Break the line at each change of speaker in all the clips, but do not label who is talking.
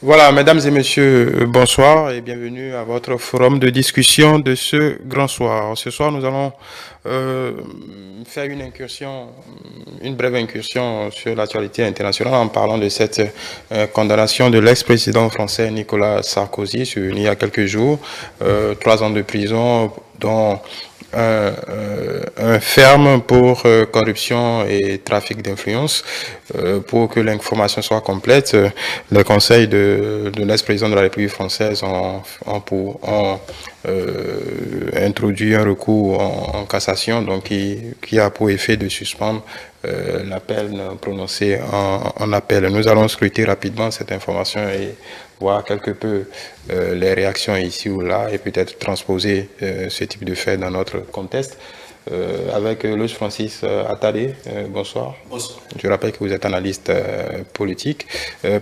Voilà, mesdames et messieurs, bonsoir et bienvenue à votre forum de discussion de ce grand soir. Ce soir, nous allons euh, faire une incursion, une brève incursion sur l'actualité internationale en parlant de cette condamnation de l'ex-président français Nicolas Sarkozy il y a quelques jours, 3 ans de prison, dont un ferme pour corruption et trafic d'influence. Pour que l'information soit complète, le conseil de l'ex-président de la République française ont introduit un recours en cassation, donc qui a pour effet de suspendre l'appel prononcé en appel. Nous allons scruter rapidement cette information et voir quelque peu les réactions ici ou là et peut-être transposer ce type de fait dans notre contexte. Avec Louis Francis Attadé, bonsoir.
Bonsoir.
Je rappelle que vous êtes analyste politique.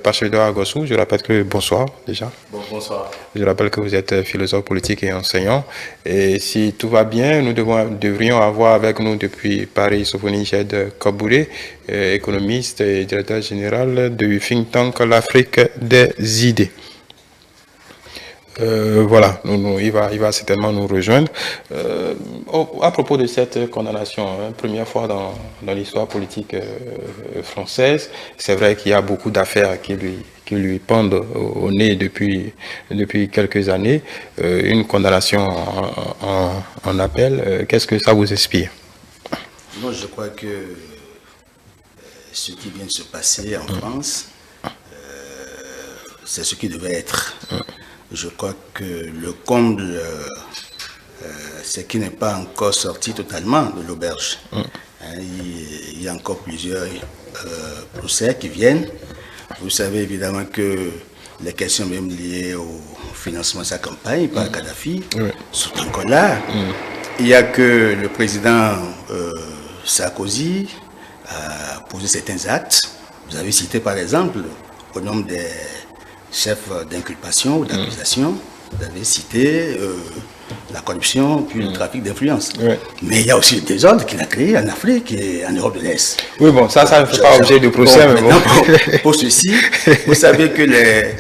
Pachedo Agossou, je rappelle que bonsoir déjà.
Bonsoir.
Je rappelle que vous êtes philosophe politique et enseignant. Et si tout va bien, nous devrions avoir avec nous depuis Paris Sophonie Jed Kabouré, économiste et directeur général du think tank L'Afrique des idées. Voilà, il va certainement nous rejoindre. À propos de cette condamnation, première fois dans l'histoire politique française, c'est vrai qu'il y a beaucoup d'affaires qui lui pendent au nez depuis quelques années. Une condamnation en appel, qu'est-ce que ça vous inspire?
Moi, je crois que ce qui vient de se passer en France, c'est ce qui devait être. Je crois que le comble, c'est qu'il n'est pas encore sorti totalement de l'auberge. Il y a encore plusieurs procès qui viennent. Vous savez évidemment que les questions même liées au financement de sa campagne par Kadhafi sont encore là. Il y a que le président Sarkozy a posé certains actes. Vous avez cité par exemple au nom des chef d'inculpation ou d'accusation, vous avez cité la corruption puis le trafic d'influence. Mais il y a aussi le désordre qu'il a créé en Afrique et en Europe de l'Est.
Oui, bon, ça ne fait pas objet de procès.
Bon, mais bon. Pour ceci, vous savez que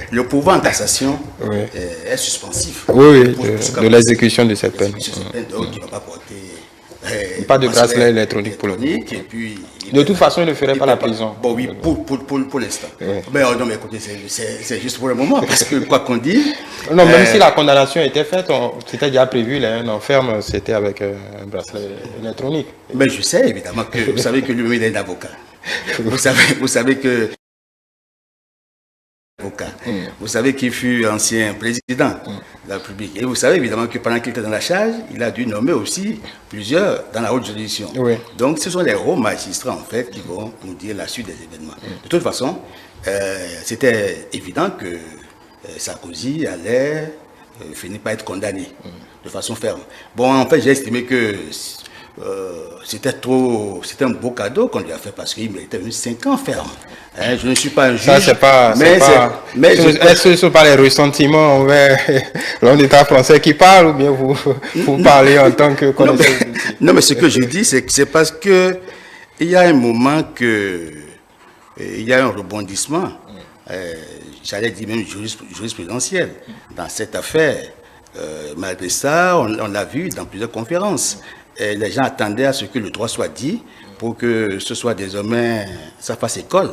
le pouvoir en cassation est suspensif.
Oui, de l'exécution de cette peine.
Donc, il ne va pas porter...
pas de bracelet électronique pour le moment.
Et puis,
de toute façon, il ne ferait pas la prison.
Bon, oui, pour l'instant. Mais non, mais écoutez, c'est juste pour le moment, parce que quoi qu'on dise...
Non, même si la condamnation était faite, c'était déjà prévu, un enferme, c'était avec un bracelet électronique.
Mais je sais, évidemment, que vous savez que lui-même est un avocat. Vous savez que... Vous savez qu'il fut ancien président de la République. Et vous savez évidemment que pendant qu'il était dans la charge, il a dû nommer aussi plusieurs dans la haute juridiction. Donc ce sont les hauts magistrats en fait qui vont nous dire la suite des événements. De toute façon, c'était évident que Sarkozy allait finir par être condamné de façon ferme. Bon, en fait, j'ai estimé que c'était un beau cadeau qu'on lui a fait parce qu'il méritait 5 ans ferme. Je ne suis pas un juge.
Ça, c'est pas. Est-ce que ce ne sont pas les ressentiments envers l'homme d'État français qui parle ou bien vous parlez en tant que connaisseur?
Non, mais ce que je dis, c'est que c'est parce que il y a un moment que il y a un rebondissement, j'allais dire même jurisprudentiel, dans cette affaire. Malgré ça, on l'a vu dans plusieurs conférences. Et les gens attendaient à ce que le droit soit dit pour que ce soit désormais, ça fasse école,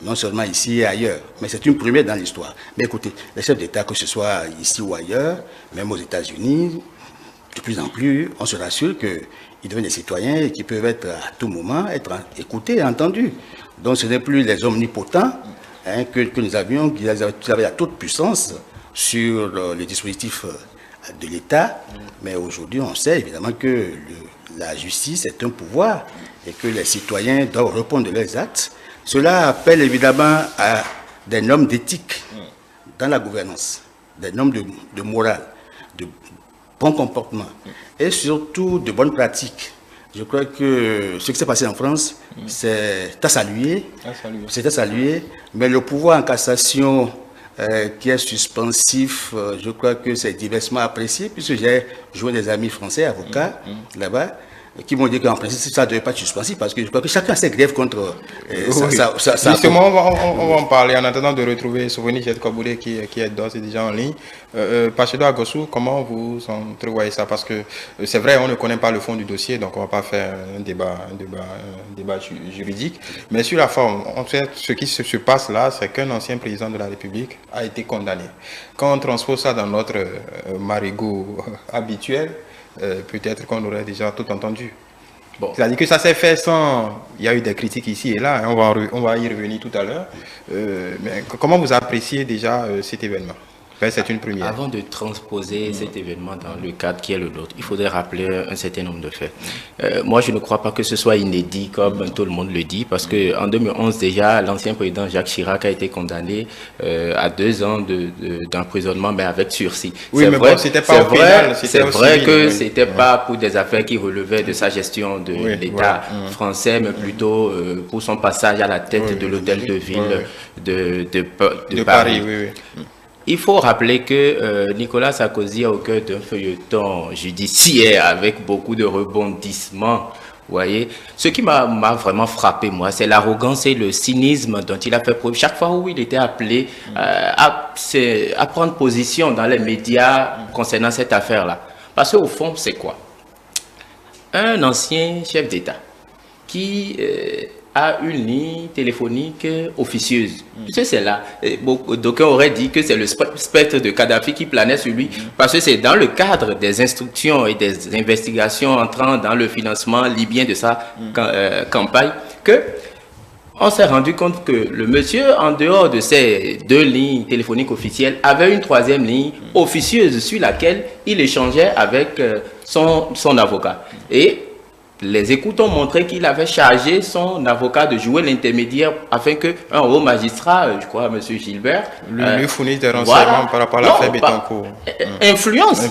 non seulement ici et ailleurs. Mais c'est une première dans l'histoire. Mais écoutez, les chefs d'État, que ce soit ici ou ailleurs, même aux États-Unis, de plus en plus, on se rassure qu'ils deviennent des citoyens et qu'ils peuvent être à tout moment être écoutés et entendus. Donc ce n'est plus les omnipotents que nous avions, qui avaient la toute puissance sur les dispositifs de l'État, mais aujourd'hui on sait évidemment que la justice est un pouvoir et que les citoyens doivent répondre de leurs actes. Cela appelle évidemment à des normes d'éthique dans la gouvernance, des normes de morale, de bon comportement et surtout de bonnes pratiques. Je crois que ce qui s'est passé en France, c'est à saluer, mais le pouvoir en cassation qui est suspensif, je crois que c'est diversement apprécié, puisque j'ai joué des amis français, avocats, là-bas. qui m'ont dit qu'en principe, ça ne devait pas être suspensif, parce que je crois que chacun a ses griefs contre
Justement, on va en parler en attendant de retrouver Souvenir Jet Kaboulé qui est d'ores et déjà en ligne. Pachedo Agossou, comment vous entrevoyez ça? Parce que c'est vrai, on ne connaît pas le fond du dossier, donc on ne va pas faire un débat juridique. Mais sur la forme, en fait, ce qui se passe là, c'est qu'un ancien président de la République a été condamné. Quand on transpose ça dans notre marigot habituel, peut-être qu'on aurait déjà tout entendu. Bon. C'est-à-dire que ça s'est fait sans... Il y a eu des critiques ici et là, hein, on va y revenir tout à l'heure. Mais comment vous appréciez déjà cet événement? Enfin, c'est une première.
Avant de transposer cet événement dans le cadre qui est le nôtre, il faudrait rappeler un certain nombre de faits. Moi, je ne crois pas que ce soit inédit, comme tout le monde le dit, parce qu'en 2011, déjà, l'ancien président Jacques Chirac a été condamné à 2 ans d'emprisonnement, mais avec sursis.
Oui, mais bon, c'était pas au pénal,
c'est vrai que c'était pas pour des affaires qui relevaient de sa gestion de l'État français, mais plutôt pour son passage à la tête de l'hôtel de ville de Paris. Il faut rappeler que Nicolas Sarkozy est au cœur d'un feuilleton judiciaire avec beaucoup de rebondissements. Vous voyez, ce qui m'a vraiment frappé, moi, c'est l'arrogance et le cynisme dont il a fait preuve chaque fois où il était appelé à prendre position dans les médias concernant cette affaire-là. Parce qu'au fond, c'est quoi? Un ancien chef d'État qui a une ligne téléphonique officieuse. C'est là. D'aucuns auraient dit que c'est le spectre de Kadhafi qui planait sur lui, parce que c'est dans le cadre des instructions et des investigations entrant dans le financement libyen de sa campagne que on s'est rendu compte que le monsieur, en dehors de ces 2 lignes téléphoniques officielles, avait une 3e ligne officieuse sur laquelle il échangeait avec son avocat. Et les écoutes ont montré qu'il avait chargé son avocat de jouer l'intermédiaire afin qu'un haut magistrat, je crois M. Gilbert,
lui fournisse des renseignements par rapport à l'affaire Bettencourt.
Influence.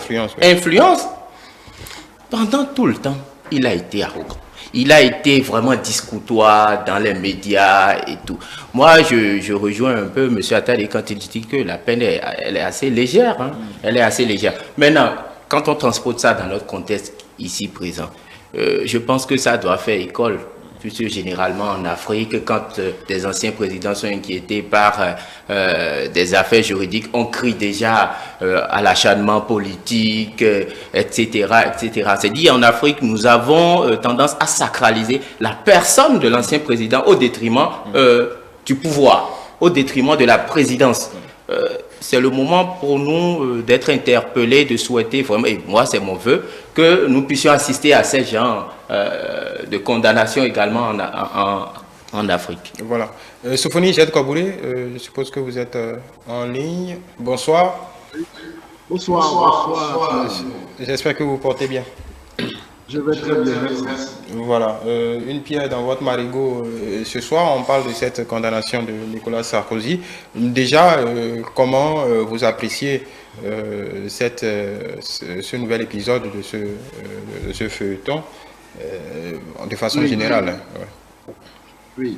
Pendant tout le temps, il a été arrogant. Il a été vraiment discoutoir dans les médias et tout. Moi, je rejoins un peu M. Attali quand il dit que la peine elle est assez légère. Hein? Elle est assez légère. Maintenant, quand on transporte ça dans notre contexte ici présent, je pense que ça doit faire école, puisque généralement en Afrique, quand des anciens présidents sont inquiétés par des affaires juridiques, on crie déjà à l'acharnement politique, etc., etc. C'est dit, en Afrique, nous avons tendance à sacraliser la personne de l'ancien président au détriment du pouvoir, au détriment de la présidence. C'est le moment pour nous d'être interpellés, de souhaiter vraiment, et moi c'est mon vœu, que nous puissions assister à ces genres de condamnation également en Afrique.
Voilà. Souvenir Jet Kaboulé, je suppose que vous êtes en ligne. Bonsoir.
Bonsoir.
J'espère que vous portez bien.
Je vais très bien, merci.
Voilà, une pierre dans votre marigot. Ce soir, on parle de cette condamnation de Nicolas Sarkozy. Déjà, comment vous appréciez ce nouvel épisode de ce feuilleton de façon générale?
Oui.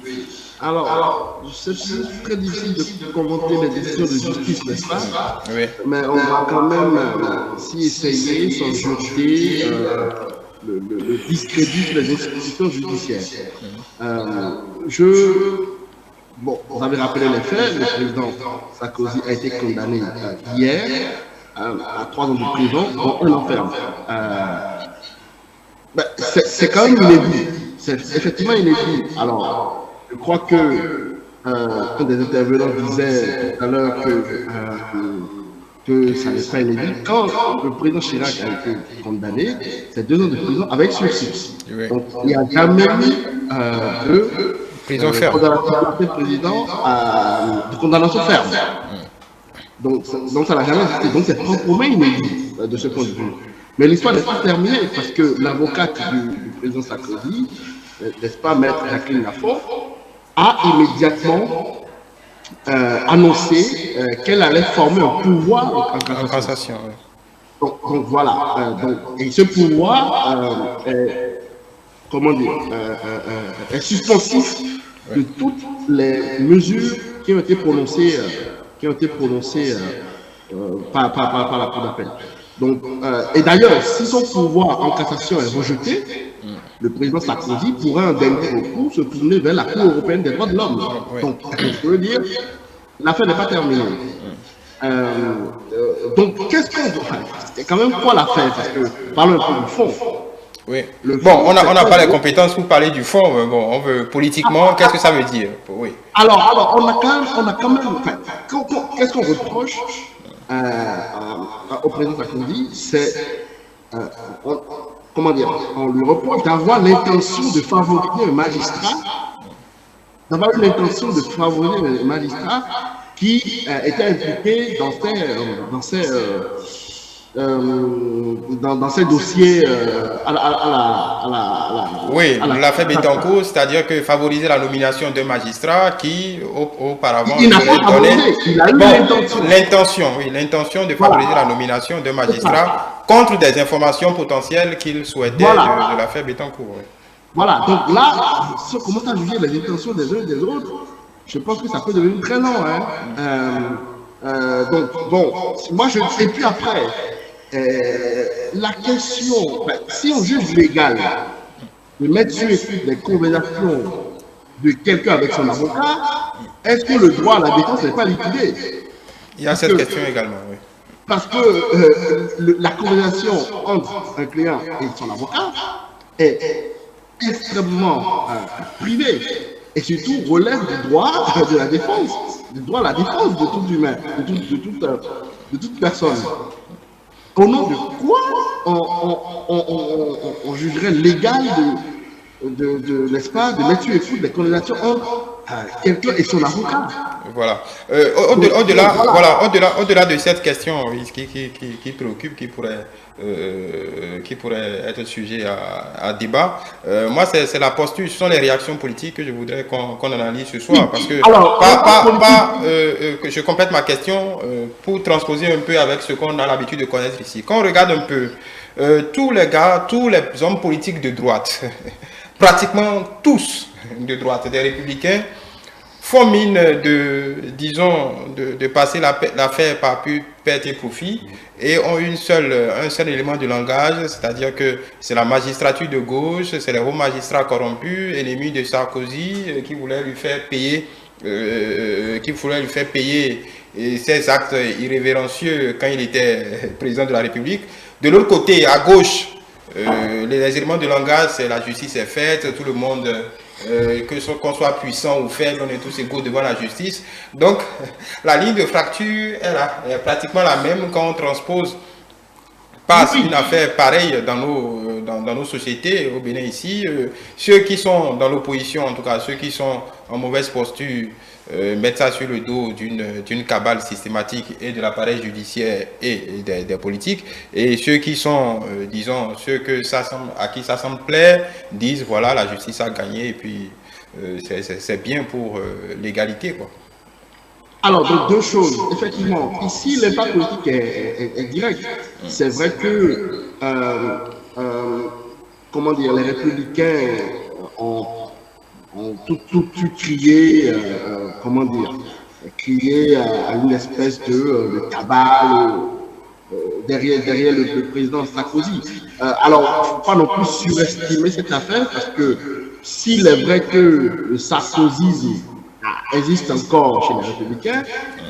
Alors, c'est très difficile de commenter les décisions de justice, n'est-ce pas?
Oui. Mais
on va quand même s'y essayer sans jeter le discrédit des institutions judiciaires. Bon, vous avez rappelé les faits, le président Sarkozy a été condamné hier à 3 ans de prison, dont 1 an ferme. C'est quand même inédit, c'est effectivement inédit. Alors, je crois que un des intervenants disait tout à l'heure que ça n'est pas inédit. Quand le président Chirac a été condamné, c'est 2 ans de prison avec sursis.
Oui.
Donc, il n'y a jamais eu de
prison ferme.
Président de condamnation ferme. Donc ça n'a jamais existé. Donc, c'est proprement inédit de ce point de vue. Mais l'histoire n'est pas terminée parce que l'avocate du président Sarkozy, n'est-ce pas, maître Jacqueline Lafont, a immédiatement annoncé qu'elle allait former un pouvoir en cassation.
Oui.
Donc voilà. Et ce pouvoir est suspensif de toutes les mesures qui ont été prononcées, par la Cour d'appel. Donc, et d'ailleurs, si son pouvoir en cassation est rejeté, le président Sarkozy pourrait en dernier recours se tourner vers la Cour européenne des droits de l'homme. Donc, je veux dire, l'affaire n'est pas terminée. Donc, qu'est-ce qu'on veut faire? C'est quand même quoi l'affaire? Parce que, parlons un peu du fond.
Oui. Bon, on n'a pas les compétences pour parler du fond, mais bon, on veut politiquement, qu'est-ce que ça veut dire? Oui.
Alors, on a quand même, enfin, qu'est-ce qu'on reproche au président Sarkozy? C'est, comment dire, on lui reproche d'avoir l'intention de favoriser un magistrat, qui était impliqué dans ces dossiers
Oui, l'affaire Bettencourt, c'est-à-dire que favoriser la nomination d'un magistrat qui, auparavant,
il n'a pas favorisé, il a eu
l'intention de favoriser la nomination d'un magistrat contre des informations potentielles qu'il souhaitait de l'affaire Bettencourt. Oui.
Voilà, donc là, si on commence à juger les intentions des uns et des autres, je pense que ça peut devenir très long. Donc, bon, moi, et puis après, la question, si on juge légal de mettre sur écoute les conversations de quelqu'un avec son avocat, est-ce que le droit à la défense n'est pas liquidé?
Il y a cette question également, oui.
Parce que la conversation entre un client et son avocat est extrêmement privée et surtout relève du droit de la défense, du droit à la défense de tout humain, de toute personne. Au nom de quoi on jugerait légal n'est-ce pas, de mettre sur écoute les conversations entre quelqu'un et son avocat?
Voilà. Au-delà de cette question qui préoccupe, qui pourrait être sujet à débat, moi, c'est la posture, ce sont les réactions politiques que je voudrais qu'on analyse ce soir. Parce que, que je complète ma question pour transposer un peu avec ce qu'on a l'habitude de connaître ici. Quand on regarde un peu tous les hommes politiques de droite, pratiquement tous de droite, des républicains, font mine de passer l'affaire par perte et profit et ont un seul élément de langage, c'est-à-dire que c'est la magistrature de gauche, c'est les hauts magistrats corrompus, ennemis de Sarkozy, qui voulaient lui faire payer ses actes irrévérencieux quand il était président de la République. De l'autre côté, à gauche, les éléments de langage, c'est la justice est faite, tout le monde, qu'on soit puissant ou faible, on est tous égaux devant la justice. Donc, la ligne de fracture est pratiquement la même quand on transpose une affaire pareille dans nos sociétés, au Bénin ici. Ceux qui sont dans l'opposition, en tout cas ceux qui sont en mauvaise posture, mettre ça sur le dos d'une cabale systématique et de l'appareil judiciaire et des politiques, et ceux qui sont, disons, à qui ça semble plaire, disent voilà, la justice a gagné et puis c'est bien pour l'égalité, quoi.
Alors, donc, deux choses. Effectivement, ici, l'impact politique est direct. C'est vrai que, comment dire, les républicains ont tout crié, comment dire, crié à une espèce de cabale derrière le président Sarkozy. Alors, il ne faut pas non plus surestimer cette affaire parce que s'il est vrai que le sarkozysme existe encore chez les républicains,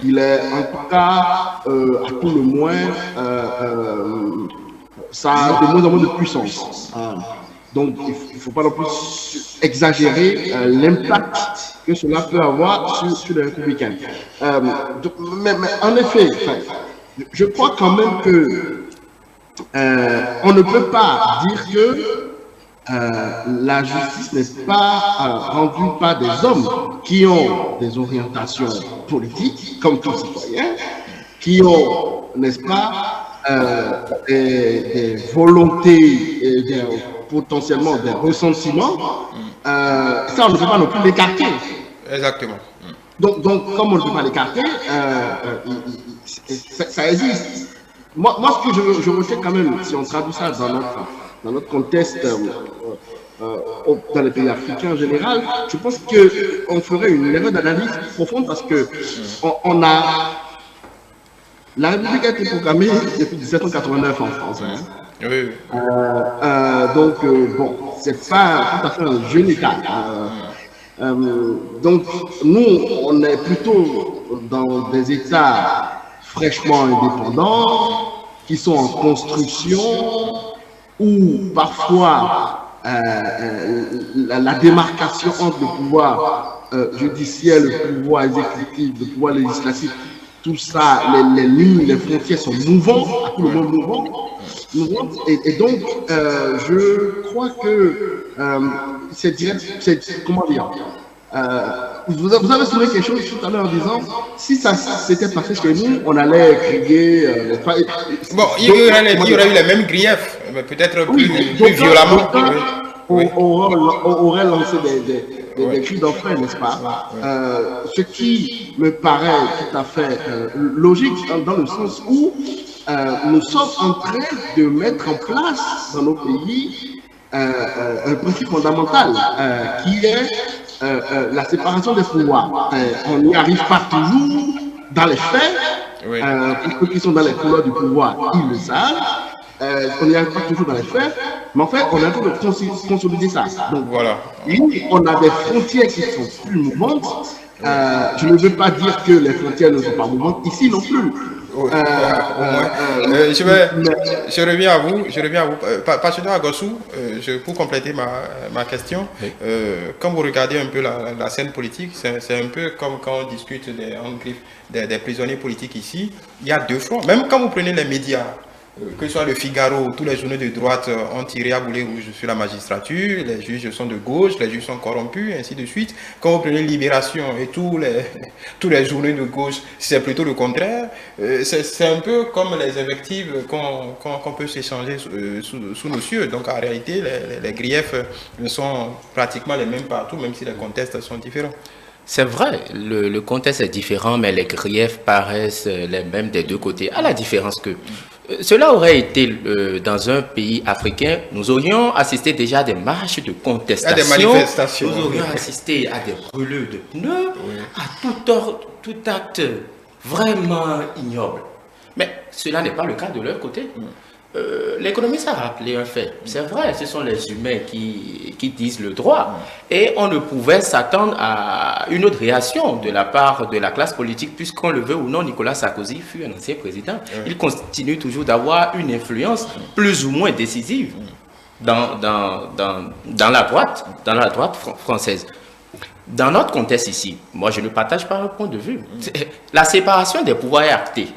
il est en tout cas, à tout le moins, ça a de moins en moins de puissance. Donc, il ne faut pas non plus exagérer l'impact que cela peut avoir sur les républicains. Mais en effet, je crois quand même que on ne peut pas dire que la justice n'est pas rendue par des hommes qui ont des orientations politiques, comme tout citoyen, qui ont, n'est-ce pas, des volontés, potentiellement des ressentiments. Ça, on ne peut pas non plus l'écarter.
Exactement.
Donc, comme on ne peut pas l'écarter, ça existe. Moi, ce que je retiens quand même, si on traduit ça dans notre contexte, dans les pays africains en général, je pense qu'on ferait une erreur d'analyse profonde parce que la République a été proclamée depuis 1789 en France.
Oui.
Donc, bon, c'est pas tout à fait un jeune État. Donc, nous, on est plutôt dans des États fraîchement indépendants, qui sont en construction, où parfois la démarcation entre le pouvoir judiciaire, le pouvoir exécutif, le pouvoir législatif, tout ça, les lignes, les frontières sont mouvantes, à tout le monde mouvantes. Et donc, je crois que c'est comment dire, vous avez soulevé quelque chose tout à l'heure en disant, si ça s'était passé chez nous, on allait crier.
Bon, il y aurait eu les mêmes griefs, mais peut-être plus violemment.
Aurait lancé des cris d'enfer, n'est-ce pas? Ce qui me paraît tout à fait logique dans le sens où nous sommes en train de mettre en place dans nos pays un principe fondamental qui est la séparation des pouvoirs. On n'y arrive pas toujours dans les faits. Oui. Pour ceux qui sont dans les couloirs du pouvoir, ils le savent. On n'y arrive pas toujours dans les faits, mais en fait, on est en train de consolider ça. Donc, voilà. On a des frontières qui sont plus mouvantes. Je ne veux pas dire que les frontières ne sont pas mouvantes ici non plus.
Je reviens à vous. Pasteur Agossou, pour compléter ma question, oui. Quand vous regardez un peu la scène politique, c'est un peu comme quand on discute des prisonniers politiques ici. Il y a deux fronts. Même quand vous prenez les médias, que ce soit le Figaro, tous les journaux de droite ont tiré à boulet rouge sur la magistrature, les juges sont de gauche, les juges sont corrompus, ainsi de suite. Quand vous prenez Libération et tous les journaux de gauche, c'est plutôt le contraire. C'est un peu comme les invectives qu'on peut s'échanger sous nos cieux. Donc en réalité, les griefs sont pratiquement les mêmes partout, même si les contextes sont différents.
C'est vrai, le contexte est différent, mais les griefs paraissent les mêmes des deux côtés, à la différence que cela aurait été dans un pays africain, nous aurions assisté déjà à des marches de contestation,
à des manifestations.
Nous aurions assisté à des brûlures de pneus, à tout acte vraiment ignoble. Mais cela n'est pas le cas de leur côté. L'économiste a rappelé un fait. C'est vrai, ce sont les humains qui disent le droit. Et on ne pouvait s'attendre à une autre réaction de la part de la classe politique, puisqu'on le veut ou non, Nicolas Sarkozy fut un ancien président. Il continue toujours d'avoir une influence plus ou moins décisive dans la droite française. Dans notre contexte ici, moi je ne partage pas un point de vue. La séparation des pouvoirs est actée.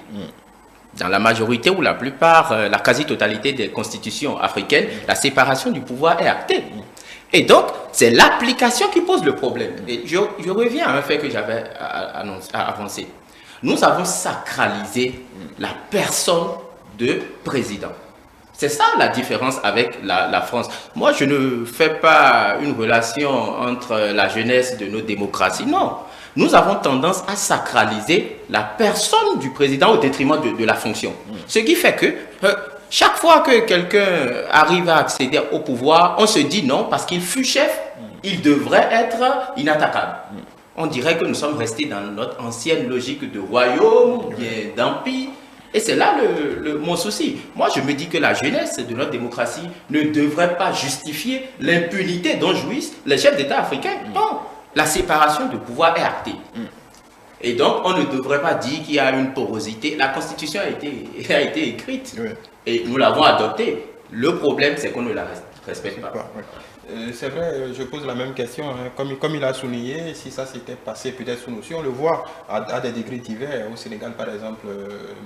Dans la majorité ou la plupart, la quasi-totalité des constitutions africaines, la séparation du pouvoir est actée. Et donc, c'est l'application qui pose le problème. Et je reviens à un fait que j'avais avancé. Nous avons sacralisé la personne de président. C'est ça la différence avec la France. Moi, je ne fais pas une relation entre la jeunesse de nos démocraties, non. Nous avons tendance à sacraliser la personne du président au détriment de la fonction. Ce qui fait que chaque fois que quelqu'un arrive à accéder au pouvoir, on se dit non, parce qu'il fut chef, il devrait être inattaquable. On dirait que nous sommes restés dans notre ancienne logique de royaume, bien d'empire. Et c'est là mon souci. Moi, je me dis que la jeunesse de notre démocratie ne devrait pas justifier l'impunité dont jouissent les chefs d'État africains. Non. La séparation de pouvoir est actée. Et donc, on ne devrait pas dire qu'il y a une porosité. La Constitution a été écrite et nous l'avons adoptée. Le problème, c'est qu'on ne la respecte pas.
C'est vrai, je pose la même question. Comme il a souligné, si ça s'était passé peut-être sous nos cieux, on le voit à des degrés divers. Au Sénégal, par exemple,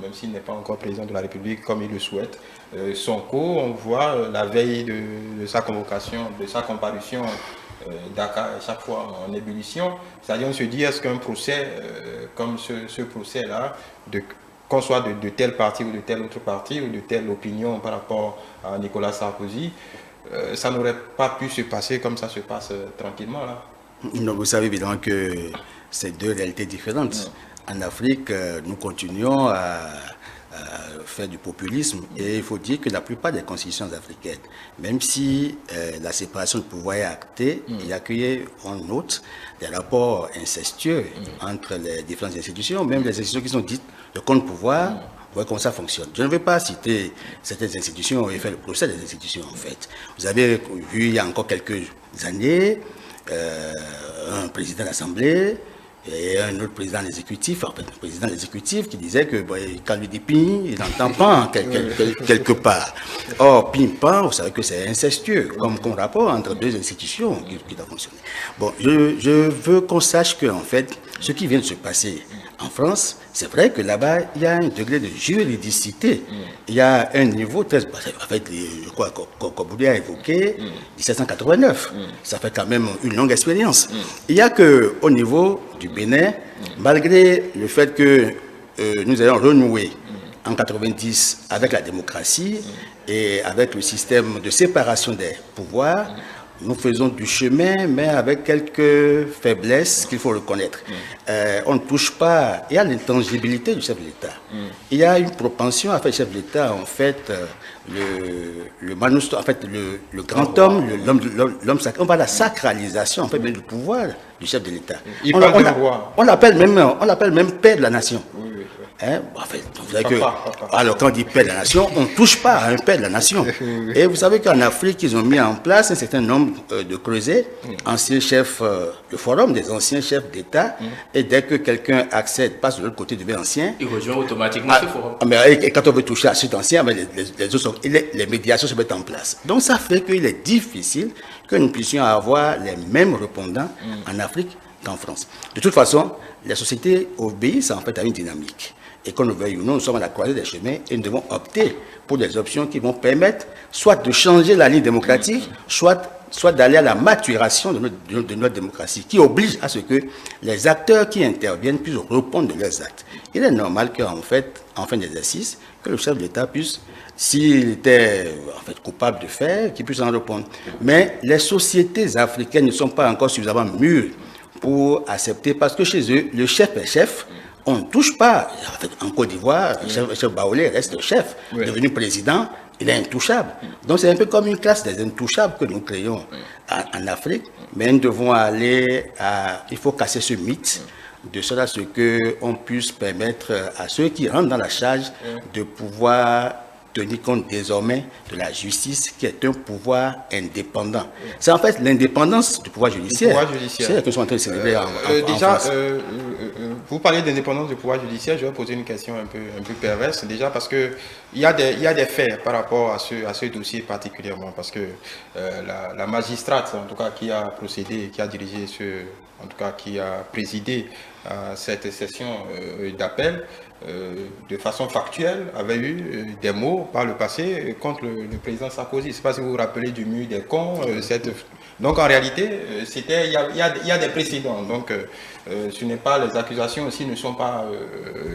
même s'il n'est pas encore président de la République comme il le souhaite, Sonko, on voit la veille de sa convocation, de sa comparution, Dakar est chaque fois en ébullition. C'est-à-dire on se dit, est-ce qu'un procès comme ce procès-là, qu'on soit de tel parti ou de tel autre parti ou de telle opinion par rapport à Nicolas Sarkozy, ça n'aurait pas pu se passer comme ça se passe tranquillement là?
Non, vous savez évidemment que c'est deux réalités différentes. En Afrique, nous continuons à faire du populisme et il faut dire que la plupart des constitutions africaines, même si la séparation de pouvoir est actée, il y a que on note des rapports incestueux entre les différentes institutions, même les institutions qui sont dites de contre-pouvoir voyez comment ça fonctionne. Je ne vais pas citer certaines institutions et faire le procès des institutions, en fait. Vous avez vu, il y a encore quelques années, un président de l'Assemblée et un autre président de l'exécutif, enfin, un président de l'exécutif qui disait que quand lui dit ping, il n'entend pas quelque part. Or, ping-pong, vous savez que c'est incestueux, comme rapport entre deux institutions qui doivent fonctionner. Bon, je veux qu'on sache que, en fait, ce qui vient de se passer en France, c'est vrai que là-bas, il y a un degré de juridicité. Il y a un niveau très... En fait, je crois qu'Obouli a évoqué 1789. Ça fait quand même une longue expérience. Il y a qu'au niveau du Bénin, malgré le fait que nous ayons renoué en 90 avec la démocratie et avec le système de séparation des pouvoirs, nous faisons du chemin, mais avec quelques faiblesses qu'il faut reconnaître. On ne touche pas, il y a l'intangibilité du chef de l'État. Il y a une propension à faire le chef de l'État, en fait, le grand homme, l'homme sacré. On va à la sacralisation, en fait, du pouvoir du chef de l'État. On l'appelle même père de la nation. Hein? En fait, vous savez que, alors quand on dit père de la nation, on ne touche pas à un père de la nation. Et vous savez qu'en Afrique, ils ont mis en place un certain nombre de creusets, anciens chefs, le forum des anciens chefs d'État, et dès que quelqu'un accède, passe de l'autre côté, devient ancien.
Il rejoint automatiquement ce forum.
Et quand on veut toucher à cet ancien, les médiations se mettent en place. Donc ça fait qu'il est difficile que nous puissions avoir les mêmes répondants en Afrique qu'en France. De toute façon, les sociétés obéissent en fait à une dynamique. Et qu'on le veuille ou non, nous sommes à la croisée des chemins et nous devons opter pour des options qui vont permettre soit de changer la ligne démocratique, soit d'aller à la maturation de notre démocratie, qui oblige à ce que les acteurs qui interviennent puissent répondre de leurs actes. Il est normal qu'en fait, en fin d'exercice, que le chef de l'État puisse, s'il était en fait coupable de faire, qu'il puisse en répondre. Mais les sociétés africaines ne sont pas encore suffisamment mûres pour accepter, parce que chez eux, le chef est chef. On ne touche pas. En fait, en Côte d'Ivoire, le chef Baolé reste chef. Devenu président, il est intouchable. Donc c'est un peu comme une classe des intouchables que nous créons en Afrique. Mais nous devons aller à... Il faut casser ce mythe de cela, ce qu'on puisse permettre à ceux qui rentrent dans la charge de pouvoir tenir compte désormais de la justice, qui est un pouvoir indépendant. C'est en fait l'indépendance du pouvoir judiciaire. C'est la question en train de célébrer en France.
Vous parlez d'indépendance du pouvoir judiciaire, je vais poser une question un peu perverse, déjà parce que il y a des faits par rapport à ce dossier particulièrement, parce que la magistrate, en tout cas, qui a procédé, qui a dirigé en tout cas, qui a présidé à cette session d'appel, de façon factuelle, avait eu des mots par le passé contre le président Sarkozy. Je ne sais pas si vous vous rappelez du mur des cons. Donc en réalité, il y a des précédents. Donc ce n'est pas, les accusations aussi ne sont pas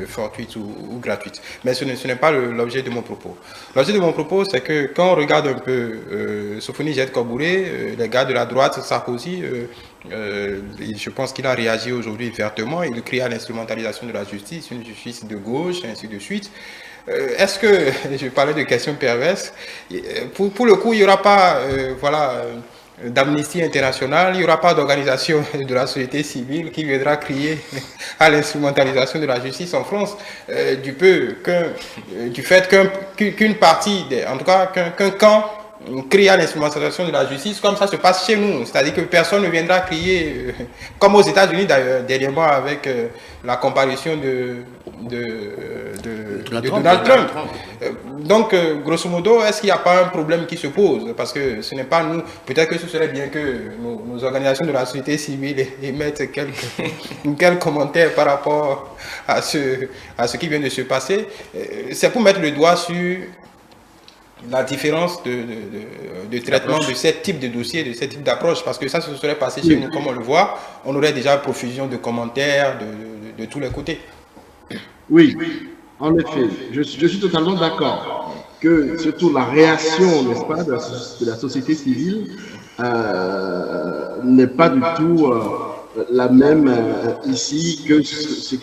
fortuites ou gratuites. Mais ce n'est pas l'objet de mon propos. L'objet de mon propos, c'est que quand on regarde un peu Sofoni Jet Kobouré, les gars de la droite, Sarkozy, je pense qu'il a réagi aujourd'hui vertement. Il crie à l'instrumentalisation de la justice, une justice de gauche, et ainsi de suite. Est-ce que, je parlais de questions perverses, pour le coup, il n'y aura pas d'Amnesty International, il n'y aura pas d'organisation de la société civile qui viendra crier à l'instrumentalisation de la justice en France, du fait qu'une partie, en tout cas qu'un camp, crie à l'instrumentalisation de la justice, comme ça se passe chez nous. C'est-à-dire que personne ne viendra crier, comme aux États-Unis d'ailleurs, dernièrement avec la comparution de Donald Trump. Donc, grosso modo, est-ce qu'il n'y a pas un problème qui se pose? Parce que ce n'est pas nous. Peut-être que ce serait bien que nos organisations de la société civile émettent quelques commentaires par rapport à ce qui vient de se passer. C'est pour mettre le doigt sur la différence de traitement de ce type de dossier, de ce type d'approche, parce que ça se serait passé chez nous, comme on le voit, on aurait déjà profusion de commentaires de tous les côtés.
Oui, en effet, je suis totalement d'accord que surtout la réaction, n'est-ce pas, de la société civile n'est pas du tout la même ici que ce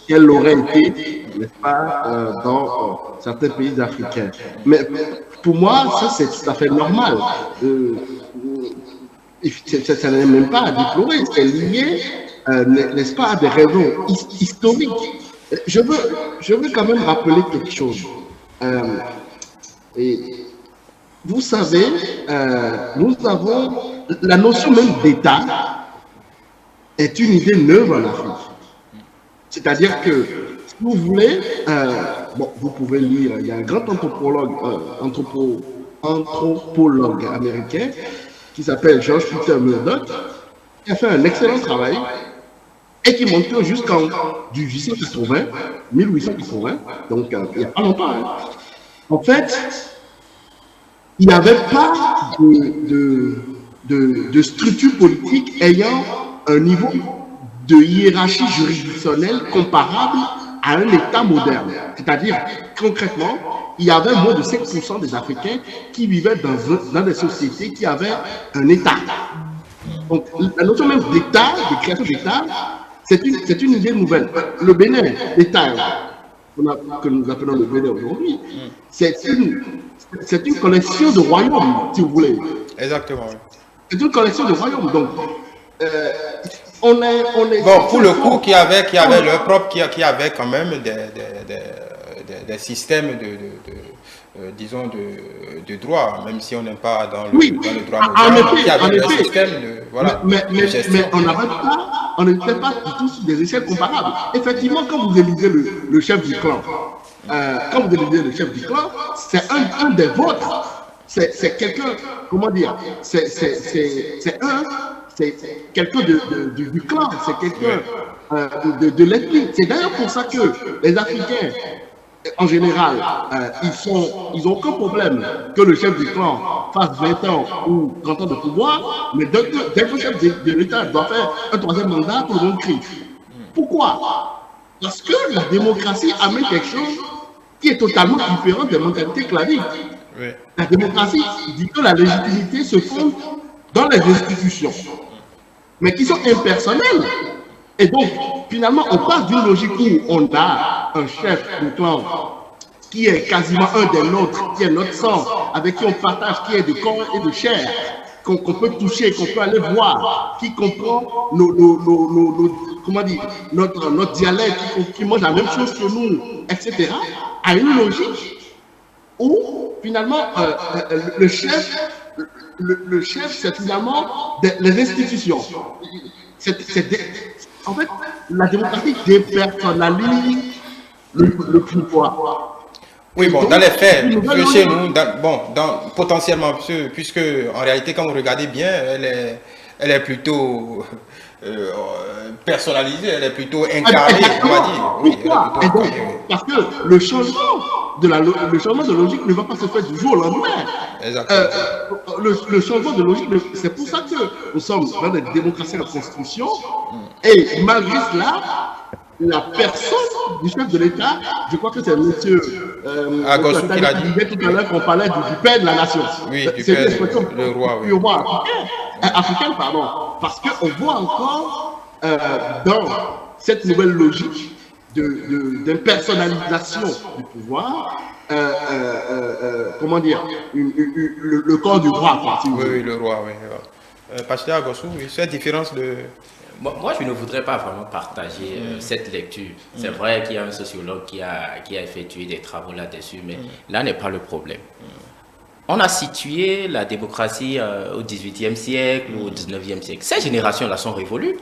qu'elle aurait été, n'est-ce pas, dans certains pays africains. Mais pour moi, ça c'est tout à fait normal. Ça n'est même pas à déplorer, c'est lié, n'est-ce pas, à des raisons historiques. Je veux quand même rappeler quelque chose. Et vous savez, nous avons la notion même d'État est une idée neuve en Afrique. C'est-à-dire que, si vous voulez, bon, vous pouvez lire, il y a un grand anthropologue américain qui s'appelle George Peter Murdoch, qui a fait un excellent travail et qui montre que jusqu'en 1880, donc il n'y a pas longtemps, hein, en fait, il n'y avait pas de structure politique ayant un niveau de hiérarchie juridictionnelle comparable à un État moderne. C'est-à-dire, concrètement, il y avait moins de 5% des Africains qui vivaient dans des sociétés qui avaient un État. Donc, la notion même d'État, de création d'État, c'est une idée nouvelle. Le Bénin, l'État que nous appelons le Bénin aujourd'hui, c'est une collection de royaumes, si vous voulez.
Exactement.
C'est une collection de royaumes. Donc, on est
bon, pour le coup, qui avait leur propre, qui avait quand même des systèmes disons, de droit, même si on n'est pas dans le droit moderne, qui avait un système de, voilà,
mais on n'était pas du tout sur des échelles comparables. Effectivement, quand vous élisez le chef du clan, c'est un des vôtres. C'est quelqu'un, comment dire, c'est quelqu'un du clan, c'est quelqu'un de l'ethnie. C'est d'ailleurs pour ça que les Africains, en général, ils n'ont aucun problème que le chef du clan fasse 20 ans ou 30 ans de pouvoir, mais dès que le chef de l'État doit faire un troisième mandat, tout le monde crie. Pourquoi? Parce que la démocratie amène quelque chose qui est totalement différent des mentalités claniques. Oui. La démocratie dit que la légitimité se fonde dans les institutions, mais qui sont impersonnelles. Et donc, finalement, on passe d'une logique où on a un chef du clan qui est quasiment un des nôtres, qui est notre sang, avec qui on partage, qui est de corps et de chair, qu'on peut toucher, qu'on peut aller voir, qui comprend comment dire, notre dialecte, qui mange la même chose que nous, etc., à une logique où, finalement, le chef, c'est finalement les institutions. En fait, la démocratie dépersonnalise le pouvoir.
Oui, bon, dans les faits, chez nous, potentiellement, puisque en réalité, quand vous regardez bien, elle est plutôt personnalisée, elle est plutôt incarnée, on va dire. Oui,
parce que le changement de logique ne va pas se faire du jour au lendemain. Le changement de logique, c'est pour ça que nous sommes dans des démocraties de constitution, et malgré cela, la personne du chef de l'État, je crois que c'est monsieur
Agossou qui l'a dit
tout à l'heure qu'on parlait du père de la nation.
Oui, du père, le roi, oui.
Africain, pardon. Parce qu'on voit encore dans cette nouvelle logique d'impersonnalisation du pouvoir, comment dire, le corps du roi. Quoi, si
oui, le roi, oui. Pasteur Agossou, cette différence de...
Moi, je ne voudrais pas vraiment partager cette lecture. C'est vrai qu'il y a un sociologue qui a effectué des travaux là-dessus, mais là n'est pas le problème. On a situé la démocratie au XVIIIe siècle ou au XIXe siècle. Ces générations-là sont révolues.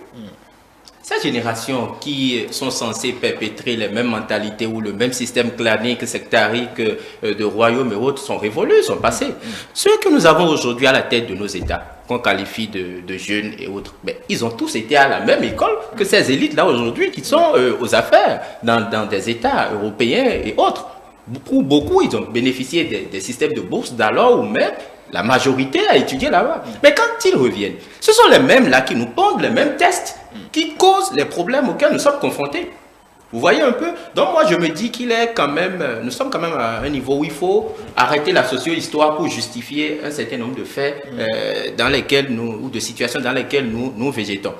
Ces générations qui sont censées perpétrer les mêmes mentalités ou le même système clanique, sectarique de royaumes et autres sont révolus, sont passés. Ceux que nous avons aujourd'hui à la tête de nos États, qu'on qualifie de jeunes et autres, mais ils ont tous été à la même école que ces élites-là aujourd'hui qui sont aux affaires dans des États européens et autres. Beaucoup, ils ont bénéficié des systèmes de bourse d'alors ou même la majorité a étudié là-bas. Mais quand ils reviennent, ce sont les mêmes là qui nous pondent les mêmes tests, qui causent les problèmes auxquels nous sommes confrontés. Vous voyez un peu? Donc moi je me dis nous sommes quand même à un niveau où il faut arrêter la socio-histoire pour justifier un certain nombre de faits dans lesquels ou de situations dans lesquelles nous végétons.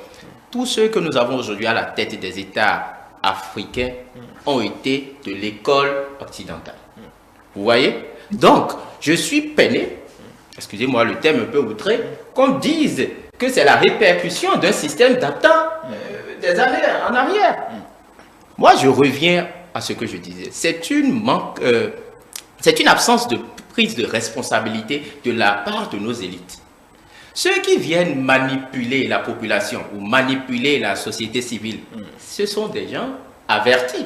Tous ceux que nous avons aujourd'hui à la tête des États africains ont été de l'école occidentale. Vous voyez? Donc je suis peiné, excusez-moi le terme un peu outré, qu'on dise que c'est la répercussion d'un système datant des années en arrière. Moi, je reviens à ce que je disais. C'est une absence de prise de responsabilité de la part de nos élites. Ceux qui viennent manipuler la population ou manipuler la société civile, ce sont des gens avertis.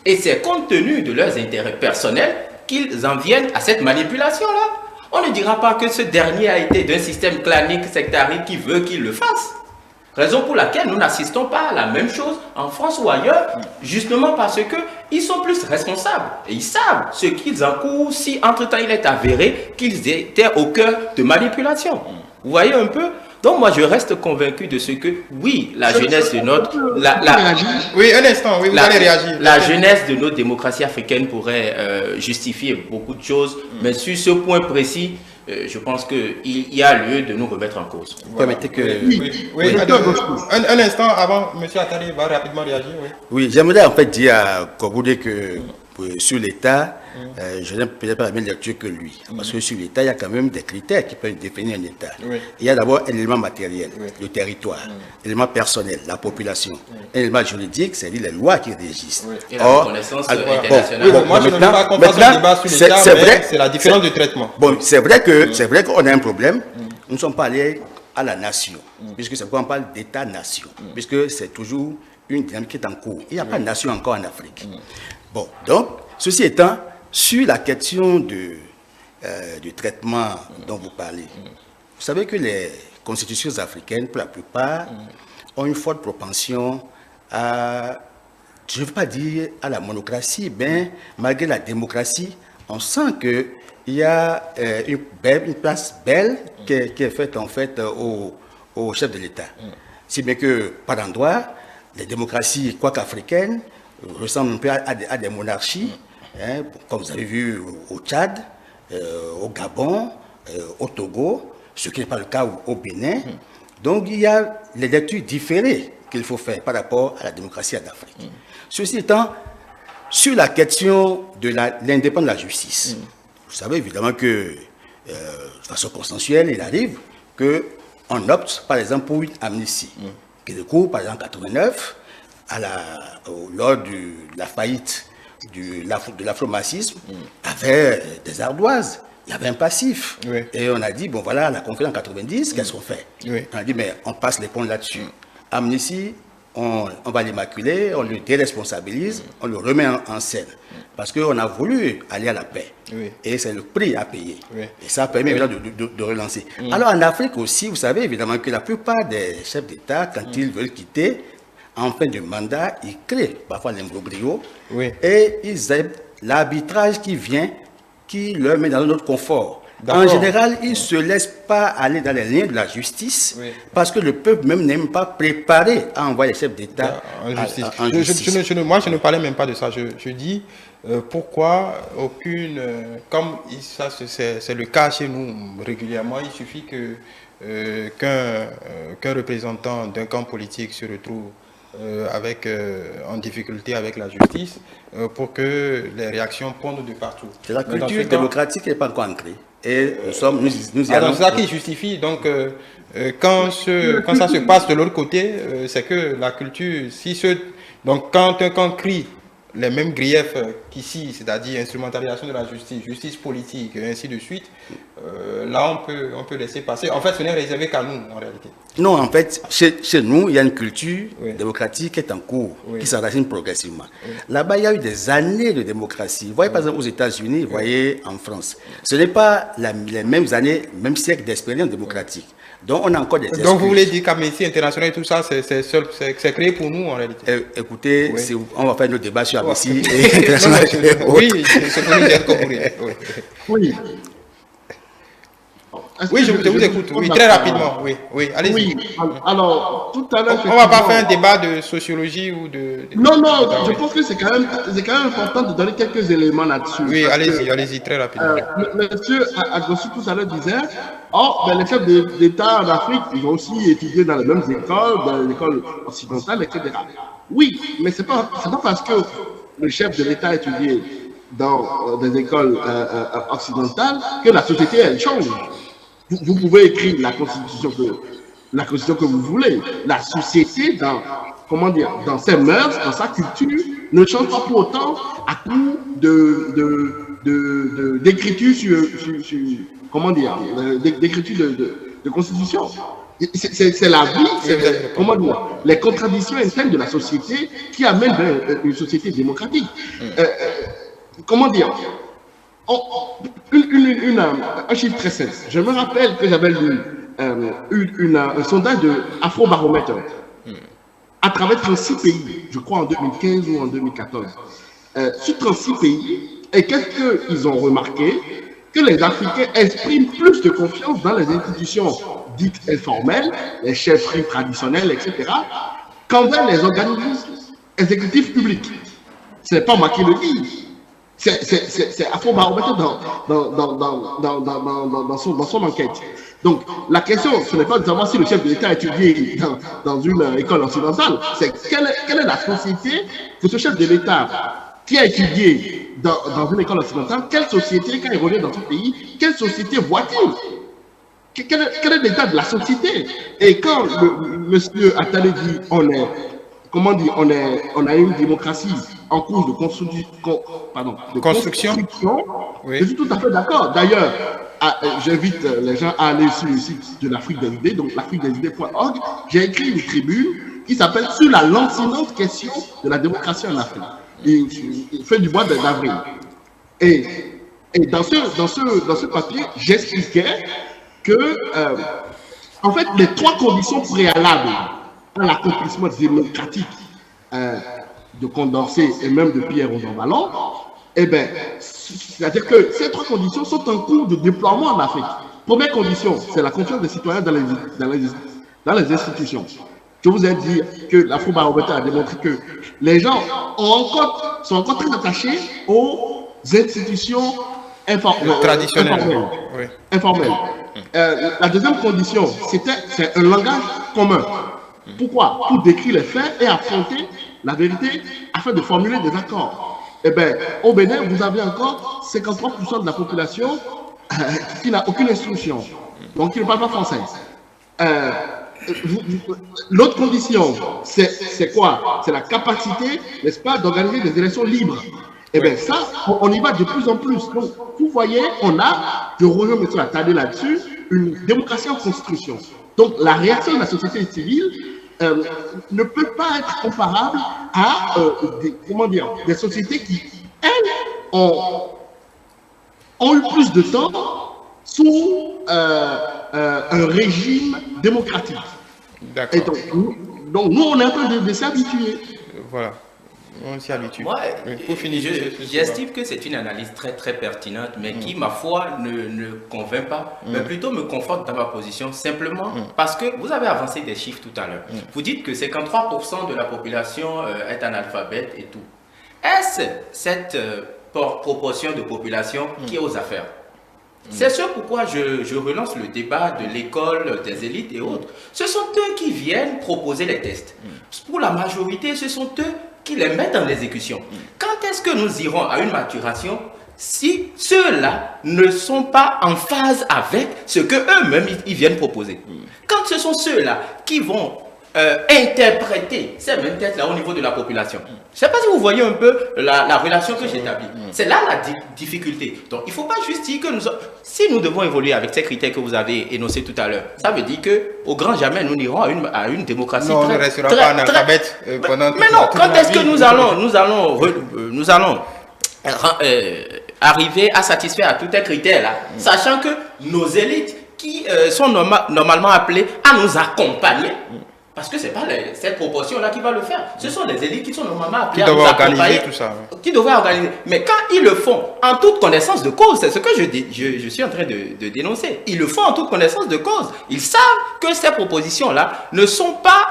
Et c'est compte tenu de leurs intérêts personnels qu'ils en viennent à cette manipulation-là. On ne dira pas que ce dernier a été d'un système clanique, sectariste qui veut qu'il le fasse. Raison pour laquelle nous n'assistons pas à la même chose en France ou ailleurs, justement parce qu'ils sont plus responsables. Et ils savent ce qu'ils encourent si entre-temps il est avéré qu'ils étaient au cœur de manipulation. Vous voyez un peu? Donc moi je reste convaincu de ce que, oui, la jeunesse de notre...
Oui, un instant, oui, vous allez réagir.
La jeunesse de notre démocratie africaine pourrait justifier beaucoup de choses, mais sur ce point précis, je pense qu'il y a lieu de nous remettre en cause.
Vous permettez que...
Oui, un instant avant, M. Attali va rapidement réagir.
Oui, j'aimerais en fait dire à Kogoudé que sur l'État, je n'ai peut-être pas la même lecture que lui. Parce que sur l'État, il y a quand même des critères qui peuvent définir un État. Il y a d'abord un élément matériel, le territoire, l'élément personnel, la population. Un élément juridique, c'est-à-dire les lois qui régissent.
Et la reconnaissance internationale.
Moi, je ne veux pas qu'on fasse un débat sur l'État, mais c'est la différence de traitement.
Bon, c'est vrai qu'on a un problème. Nous ne sommes pas allés à la nation, puisque c'est pourquoi on parle d'État-nation, puisque c'est toujours une dynamique qui est en cours. Il n'y a pas de nation encore en Afrique. Bon, donc, ceci étant, sur la question du traitement dont vous parlez, vous savez que les constitutions africaines, pour la plupart, ont une forte propension à, je ne veux pas dire à la monocratie, mais malgré la démocratie, on sent qu'il y a une place belle qui est faite en fait au chef de l'État. Si bien que, par endroit, les démocraties, quoique africaines, ressemblent un peu à des monarchies, hein, comme vous avez vu au Tchad, au Gabon, au Togo, ce qui n'est pas le cas au Bénin. Donc il y a les lectures différées qu'il faut faire par rapport à la démocratie en Afrique. Ceci étant, sur la question de l'indépendance de la justice, vous savez évidemment que, de façon consensuelle, il arrive qu'on opte par exemple pour une amnistie, qui découle par exemple en 1989, lors de la faillite de l'afro-massisme, avait des ardoises, il y avait un passif. Et on a dit, bon voilà, la conférence en 90, qu'est-ce qu'on fait? On a dit, mais on passe les ponts là-dessus. Amnistie, on va l'immaculer, on le déresponsabilise, on le remet en scène. Parce qu'on a voulu aller à la paix. Et c'est le prix à payer. Et ça permet évidemment de relancer. Alors en Afrique aussi, vous savez évidemment que la plupart des chefs d'État, quand ils veulent quitter, en fin de mandat, ils créent parfois l'imbroglio et ils aiment l'arbitrage qui vient, qui leur met dans notre confort. En général, ils ne se laissent pas aller dans les liens de la justice parce que le peuple même n'est même pas préparé à envoyer les chefs d'État en justice.
Moi, je ne parlais même pas de ça. Je dis pourquoi aucune... comme ça, c'est le cas chez nous régulièrement, il suffit qu'un représentant d'un camp politique se retrouve en difficulté avec la justice pour que les réactions pondent de partout.
La culture démocratique n'est pas encore ancrée. Et nous y allons.
C'est ça qui justifie. Donc, quand ça se passe de l'autre côté, c'est que la culture, donc quand un camp crie les mêmes griefs qu'ici, c'est-à-dire instrumentalisation de la justice politique, et ainsi de suite, là on peut laisser passer. En fait, ce n'est réservé qu'à nous, en réalité.
Non, en fait, chez nous, il y a une culture démocratique qui est en cours, qui s'enracine progressivement. Là-bas, il y a eu des années de démocratie. Vous voyez, par exemple, aux États-Unis, vous voyez, en France. Ce n'est pas les mêmes années, même siècle d'expérience démocratique. Donc, on a encore des excuses.
Donc, vous voulez dire qu'Amnesty International et tout ça, c'est créé pour nous, en réalité?
Écoutez, on va faire nos débats sur Amnesty
International. Oui, c'est pour nous dire comme vous
Oui.
Oui, je vous écoute. Oui, très rapidement. Oui, allez-y.
Oui, alors, tout à l'heure...
On ne va pas faire un débat de sociologie ou de...
Non, je pense que c'est quand même important de donner quelques éléments là-dessus.
Oui, allez-y, très rapidement.
Monsieur Agossu, tout à l'heure, disait, les chefs d'État en Afrique, ils ont aussi étudié dans les mêmes écoles, dans les écoles occidentales, etc. Oui, mais c'est pas parce que le chef de l'État a étudié dans des écoles occidentales que la société, elle change. Vous pouvez écrire la constitution la constitution que vous voulez. La société, dans ses mœurs, dans sa culture, ne change pas pour autant à coup d'écriture d'écriture de constitution. C'est la vie, les contradictions internes de la société qui amènent vers une société démocratique. Un chiffre très simple. Je me rappelle que j'avais lu un sondage de Afrobaromètre à travers 36 pays, je crois en 2015 ou en 2014. Sur 36 pays, et qu'est-ce qu'ils ont remarqué? Que les Africains expriment plus de confiance dans les institutions dites informelles, les chefferies traditionnelles, etc., qu'envers les organismes exécutifs publics. Ce n'est pas moi qui le dis. C'est Afrobaromètre dans son enquête. Donc, la question, ce n'est pas de savoir si le chef de l'État a étudié dans une école occidentale, c'est quelle est la société que ce chef de l'État qui a étudié dans une école occidentale, quelle société, quand il revient dans son pays, quelle société voit-il? Quel est l'état de la société? Et quand monsieur Attali dit on a une démocratie en cours de construction, oui. Je suis tout à fait d'accord. D'ailleurs, j'invite les gens à aller sur le site de l'Afrique des idées, donc l'afriquedesidées.org. J'ai écrit une tribune qui s'appelle « Sur la lancinante question de la démocratie en Afrique ». Il fait du mois d'avril. Et dans ce papier, j'expliquais que, en fait, les 3 conditions préalables à l'accomplissement démocratique de Condorcet et même de Pierre Rosanvallon, c'est-à-dire que ces 3 conditions sont en cours de déploiement en Afrique. Première condition, c'est la confiance des citoyens dans les institutions. Je vous ai dit que l'Afrobaromètre a démontré que les gens sont encore très attachés aux institutions traditionnelles. Informelles. La deuxième condition, c'est un langage commun. Pourquoi? Pour décrire les faits et affronter la vérité afin de formuler des accords. Au Bénin, vous avez encore 53% de la population qui n'a aucune instruction, donc qui ne parle pas français. L'autre condition, c'est quoi? C'est la capacité, n'est-ce pas, d'organiser des élections libres. Ça, on y va de plus en plus. Donc, vous voyez, je rejoins M. Attali là-dessus, une démocratie en construction. Donc, la réaction de la société civile ne peut pas être comparable à des sociétés qui, elles, ont eu plus de temps sous un régime démocratique.
D'accord.
Et donc, nous, on est un peu de s'habituer.
Voilà. On s'y habitue.
Moi, j'estime que c'est une analyse très très pertinente, mais qui, ma foi, ne convainc pas, mais plutôt me conforte dans ma position, simplement parce que vous avez avancé des chiffres tout à l'heure. Vous dites que 53% de la population est analphabète et tout. Est-ce cette proportion de population qui est aux affaires? C'est ce pourquoi je relance le débat de l'école des élites et autres. Ce sont eux qui viennent proposer les tests. Pour la majorité, ce sont eux qui les mettent en exécution. Quand est-ce que nous irons à une maturation si ceux-là ne sont pas en phase avec ce qu'eux-mêmes ils viennent proposer? Quand ce sont ceux-là qui vont interpréter ces mêmes tests-là au niveau de la population. Je ne sais pas si vous voyez un peu la relation que j'établis. C'est là la difficulté. Donc, il ne faut pas juste dire que si nous devons évoluer avec ces critères que vous avez énoncés tout à l'heure, ça veut dire qu'au grand jamais, nous n'irons à une démocratie
on ne restera pas analphabète pendant
mais non, quand est-ce que nous allons arriver à satisfaire à tous ces critères-là, sachant que nos élites qui sont normalement appelées à nous accompagner, parce que ce n'est pas cette proportion-là qui va le faire. Ce sont les élites qui sont normalement appelées à nous accompagner. Tout ça, qui devraient organiser. Mais quand ils le font en toute connaissance de cause, c'est ce que je suis en train de dénoncer. Ils le font en toute connaissance de cause. Ils savent que ces propositions-là ne sont pas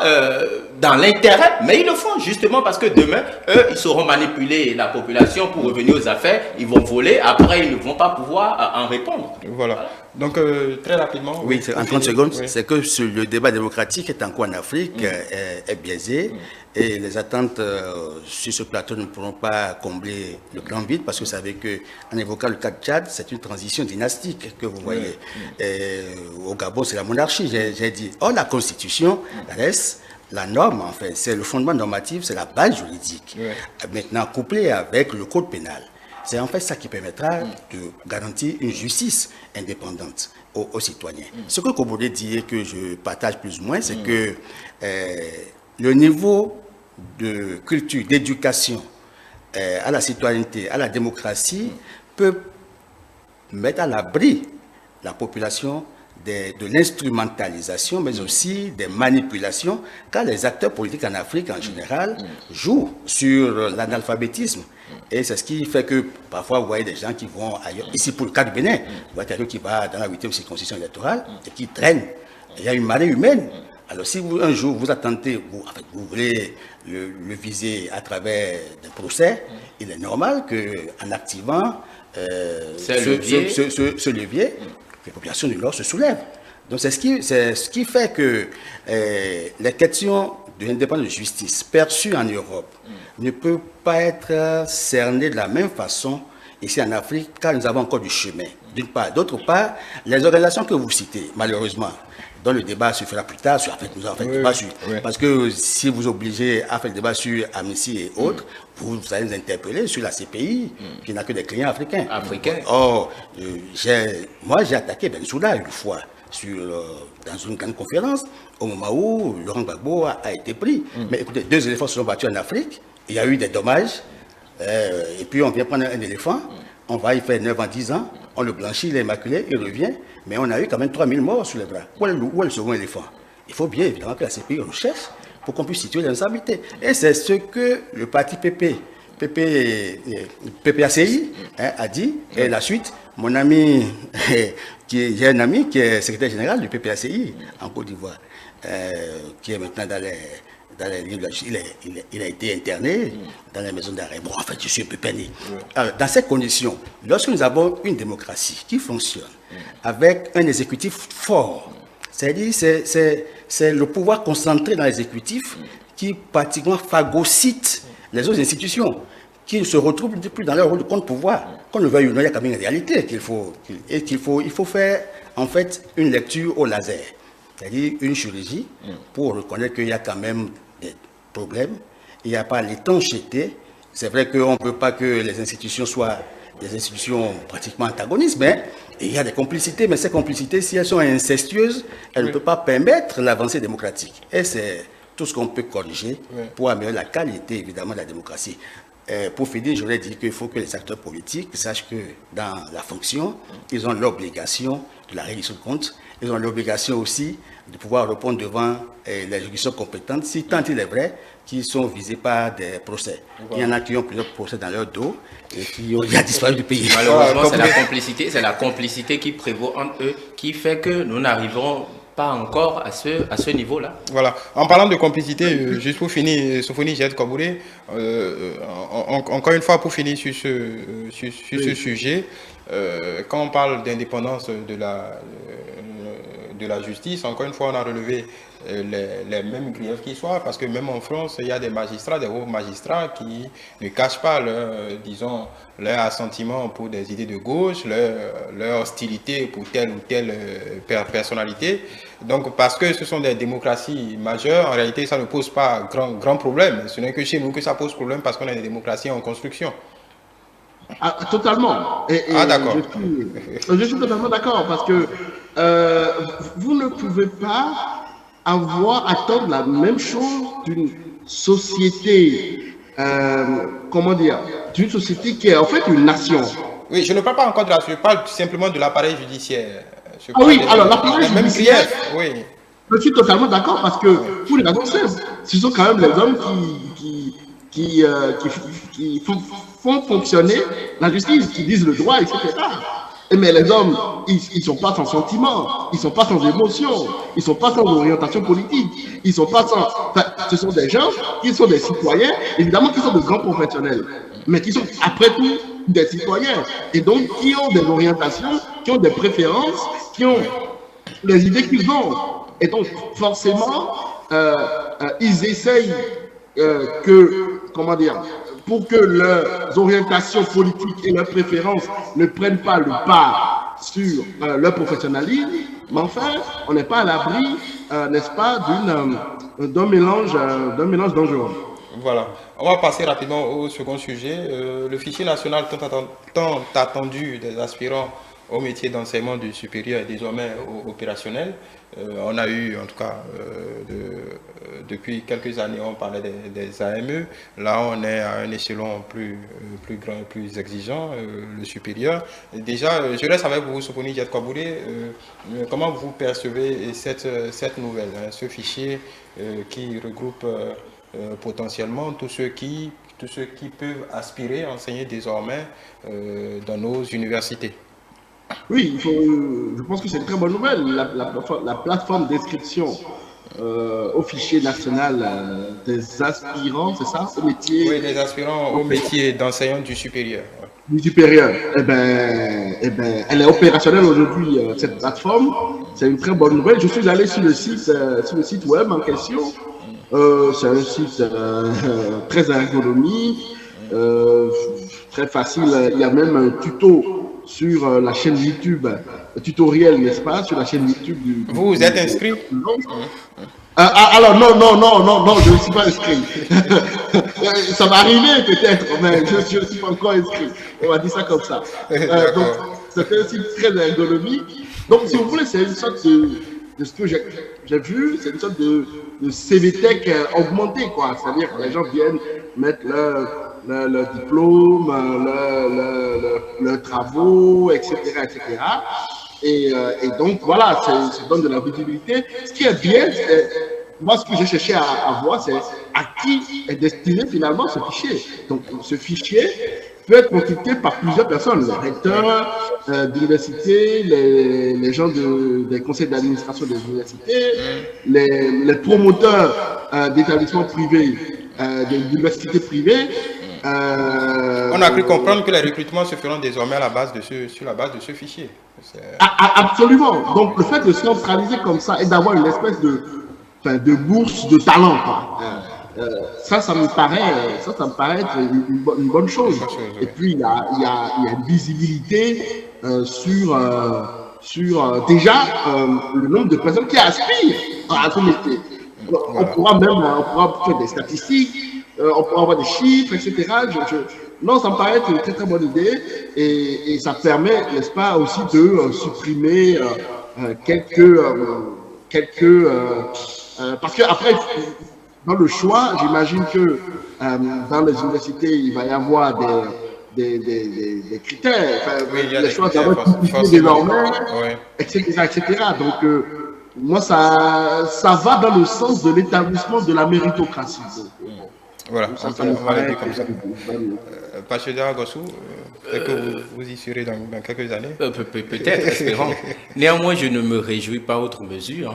dans l'intérêt, mais ils le font justement parce que demain, eux, ils sauront manipuler la population pour revenir aux affaires. Ils vont voler. Après, ils ne vont pas pouvoir en répondre.
Voilà. Donc, très rapidement.
Oui, en 30 secondes, c'est que le débat démocratique est en cours en Afrique. Afrique est biaisée et les attentes sur ce plateau ne pourront pas combler le grand vide parce que vous savez qu'en évoquant le cas de Tchad, c'est une transition dynastique que vous voyez. Et au Gabon, c'est la monarchie, j'ai dit. Or, la Constitution reste la norme, en fait. C'est le fondement normatif, c'est la base juridique. Maintenant, couplé avec le code pénal. C'est en fait ça qui permettra de garantir une justice indépendante aux citoyens. Ce que Kobode dit et que je partage plus ou moins, c'est que le niveau de culture, d'éducation à la citoyenneté, à la démocratie peut mettre à l'abri la population de l'instrumentalisation, mais aussi des manipulations, car les acteurs politiques en Afrique en général jouent sur l'analphabétisme. Et c'est ce qui fait que parfois vous voyez des gens qui vont ailleurs. Ici pour le cas du Bénin, vous voyez quelqu'un qui va dans la 8e circonscription électorale et qui traîne. Il y a une marée humaine. Alors si vous, un jour vous attendez, vous voulez le viser à travers des procès, il est normal qu'en activant ce levier, les populations du Nord se soulèvent. Donc c'est ce qui fait que les questions de l'indépendance de justice perçues en Europe ne peuvent pas être cernées de la même façon ici en Afrique, car nous avons encore du chemin, d'une part. D'autre part, les organisations que vous citez, malheureusement, dont le débat se fera plus tard, parce que si vous obligez à faire le débat sur Amnesty et autres, vous allez nous interpeller sur la CPI, qui n'a que des clients africains. Or, moi j'ai attaqué Bensouda une fois, dans une grande conférence, au moment où Laurent Gbagbo a été pris. Mais écoutez, 2 éléphants se sont battus en Afrique, il y a eu des dommages, et puis on vient prendre un éléphant, on va y faire 9 ans, 10 ans, on le blanchit, il est immaculé, il revient, mais on a eu quand même 3000 morts sur les bras. Où est le second éléphant? Il faut bien évidemment que la CPI recherche pour qu'on puisse situer les responsabilités. Et c'est ce que le parti PPACI a dit. Et la suite, mon ami, j'ai un ami qui est secrétaire général du PPACI en Côte d'Ivoire, qui est maintenant dans les lignes de la justice. Il a été interné dans la maison d'arrêt. Bon, en fait, je suis un peu peiné. Alors, dans ces conditions, lorsque nous avons une démocratie qui fonctionne avec un exécutif fort, c'est-à-dire c'est le pouvoir concentré dans l'exécutif qui pratiquement phagocyte les autres institutions, qui ne se retrouvent plus dans leur rôle de contre-pouvoir. Qu'on le veuille ou non, il y a quand même une réalité il faut faire en fait une lecture au laser, c'est-à-dire une chirurgie pour reconnaître qu'il y a quand même des problèmes, il n'y a pas l'étanchéité. C'est vrai qu'on ne peut pas que les institutions soient des institutions pratiquement antagonistes, mais il y a des complicités, mais ces complicités, si elles sont incestueuses, elles ne peuvent pas permettre l'avancée démocratique. Et c'est tout ce qu'on peut corriger pour améliorer la qualité, évidemment, de la démocratie. Pour finir, je voudrais dire qu'il faut que les acteurs politiques sachent que dans la fonction, ils ont l'obligation de la reddition de comptes, ils ont l'obligation aussi de pouvoir répondre devant les juridictions compétentes, si tant il est vrai qu'ils sont visés par des procès. Il y en a qui ont plusieurs procès dans leur dos et qui ont disparu du pays.
Malheureusement, c'est la complicité qui prévaut entre eux qui fait que nous n'arriverons pas encore à ce niveau-là.
Voilà. En parlant de complicité, juste pour finir, Sofoni Jed Kabouré, encore une fois pour finir sur ce sujet, quand on parle d'indépendance de la justice, encore une fois on a relevé les mêmes griefs qui soient, parce que même en France, il y a des magistrats, des hauts magistrats qui ne cachent pas leur assentiment pour des idées de gauche, leur hostilité pour telle ou telle personnalité. Donc, parce que ce sont des démocraties majeures, en réalité, ça ne pose pas grand problème. Ce n'est que chez nous que ça pose problème parce qu'on a des démocraties en construction.
Ah, totalement.
D'accord.
Je suis totalement d'accord parce que vous ne pouvez pas attendre la même chose d'une société, d'une société qui est en fait une nation.
Oui, je ne parle pas encore de je parle simplement de l'appareil judiciaire.
Alors l'appareil judiciaire,
oui.
Je suis totalement d'accord parce que pour les raisons simples, ce sont quand même les hommes qui font fonctionner la justice, qui disent le droit, etc. Mais les hommes, ils ne sont pas sans sentiments, ils ne sont pas sans émotion, ils ne sont pas sans orientation politique, ils sont pas sans... Enfin, ce sont des gens qui sont des citoyens, évidemment qui sont de grands professionnels, mais qui sont après tout des citoyens, et donc qui ont des orientations, qui ont des préférences, qui ont les idées qu'ils ont. Et donc forcément, ils essayent comment dire, pour que leurs orientations politiques et leurs préférences ne prennent pas le pas sur leur professionnalisme, mais enfin, on n'est pas à l'abri, n'est-ce pas, d'un mélange dangereux.
Voilà. On va passer rapidement au second sujet. Le fichier national tant attendu des aspirants au métier d'enseignement du supérieur est désormais opérationnel. On a eu, en tout cas, depuis quelques années, on parlait des AME. Là, on est à un échelon plus grand, plus exigeant, le supérieur. Déjà, je reste avec vous, Soponi Diatkwabouré. Comment vous percevez cette nouvelle, hein, ce fichier qui regroupe potentiellement tous ceux qui peuvent aspirer à enseigner désormais dans nos universités?
Oui, je pense que c'est une très bonne nouvelle. La plateforme d'inscription au fichier national des aspirants, c'est ça, au métier?
Oui, des aspirants au métier d'enseignant du supérieur.
Du supérieur. Eh ben, elle est opérationnelle aujourd'hui, cette plateforme. C'est une très bonne nouvelle. Je suis allé sur le site web en question. C'est un site très ergonomique, très facile. Il y a même un tuto sur la chaîne YouTube, un tutoriel, n'est-ce pas, sur la chaîne YouTube du...
Vous êtes inscrit?
Alors, non, je ne suis pas inscrit. Ça va arriver peut-être, mais je ne suis pas encore inscrit. On va dire ça comme ça. Donc, c'est un site très ergonomique. Donc, si vous voulez, c'est une sorte de ce que j'ai vu, c'est une sorte de CVTech augmenté, quoi. C'est-à-dire que les gens viennent mettre leur diplôme, leurs travaux, etc., etc. Et donc, voilà, ça donne de la visibilité. Ce qui est bien, moi, ce que j'ai cherché à voir, c'est à qui est destiné finalement ce fichier. Donc, ce fichier peut être consulté par plusieurs personnes, les recteurs d'universités, les gens des conseils d'administration des universités, les promoteurs d'établissements privés, d'universités privées.
On a cru comprendre que les recrutements se feront désormais sur la base de ce fichier.
Absolument. Donc, le fait de centraliser comme ça et d'avoir une espèce de bourse de talent, quoi. Ça me paraît être une bonne chose. Et puis, il y a une visibilité sur déjà le nombre de personnes qui aspirent à ce métier. On pourra faire des statistiques, on pourra avoir des chiffres, etc. Non, ça me paraît être une très très bonne idée et ça permet, n'est-ce pas, aussi de supprimer quelques parce que après, dans le choix, j'imagine que dans les universités, il va y avoir des critères. Les choix doivent être désormais, etc. Donc, moi, ça va dans le sens de l'établissement de la méritocratie.
Voilà, on va le dire comme ça. Pacheda Gossou, est-ce que vous y serez dans quelques années?
Peut-être, espérons. Néanmoins, je ne me réjouis pas outre mesure.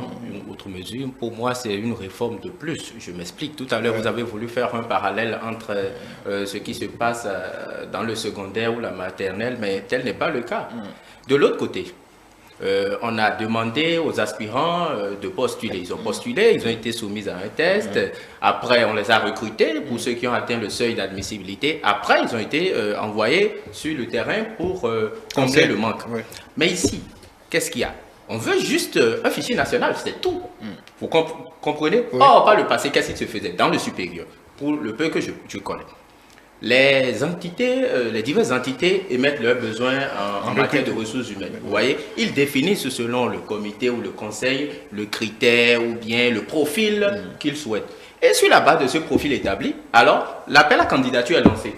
Pour moi, c'est une réforme de plus. Je m'explique. Tout à l'heure, vous avez voulu faire un parallèle entre ce qui se passe dans le secondaire ou la maternelle, mais tel n'est pas le cas. De l'autre côté, on a demandé aux aspirants de postuler. Ils ont postulé, ils ont été soumis à un test. Après, on les a recrutés pour ceux qui ont atteint le seuil d'admissibilité. Après, ils ont été envoyés sur le terrain pour combler le manque. Mais ici, qu'est-ce qu'il y a? On veut juste un fichier national, c'est tout. Vous comprenez? Or, par le passé, qu'est-ce qui se faisait dans le supérieur? Pour le peu que je connais. Les diverses entités émettent leurs besoins en matière de ressources humaines. Vous voyez, ils définissent selon le comité ou le conseil le critère ou bien le profil qu'ils souhaitent. Et sur la base de ce profil établi, alors l'appel à candidature est lancé.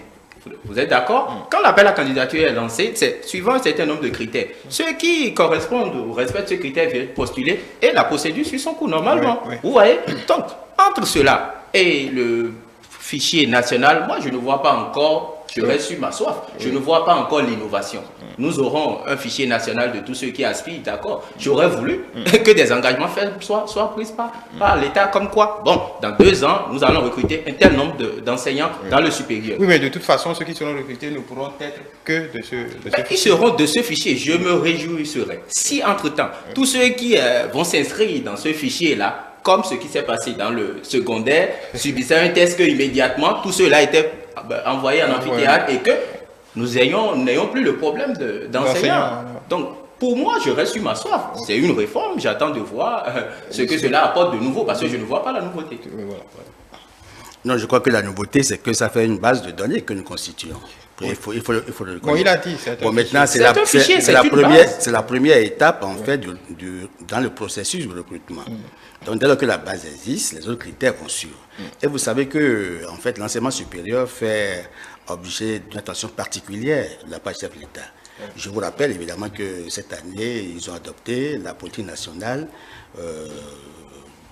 Vous êtes d'accord? Quand l'appel à candidature est lancé, c'est suivant un certain nombre de critères. Ceux qui correspondent ou respectent ces critères viennent postuler et la procédure suit son cours normalement. Vous voyez? Donc, entre cela et le fichier national, moi je ne vois pas encore, je reste sur ma soif, je ne vois pas encore l'innovation. Nous aurons un fichier national de tous ceux qui aspirent, d'accord. J'aurais voulu que des engagements soient pris par l'État comme quoi, bon, dans 2 ans, nous allons recruter un tel nombre d'enseignants dans le supérieur.
Oui, mais de toute façon, ceux qui seront recrutés ne pourront être que de ce fichier.
Ils seront de ce fichier, je me réjouirais. Si entre-temps, tous ceux qui vont s'inscrire dans ce fichier-là comme ce qui s'est passé dans le secondaire, subissaient un test que immédiatement tout cela était envoyé en amphithéâtre et que nous n'ayons plus le problème d'enseignants. Donc, pour moi, je reste sur ma soif. C'est une réforme. J'attends de voir ce que cela apporte de nouveau parce que je ne vois pas la nouveauté.
Non, je crois que la nouveauté, c'est que ça fait une base de données que nous constituons. Il faut le reconnaître.
Bon, il a dit.
Bon, maintenant, c'est la première étape, en fait, dans le processus de recrutement. Donc, dès lors que la base existe, les autres critères vont suivre. Et vous savez que, en fait, l'enseignement supérieur fait objet d'une attention particulière de la part du chef de l'État. Je vous rappelle évidemment que cette année, ils ont adopté la politique nationale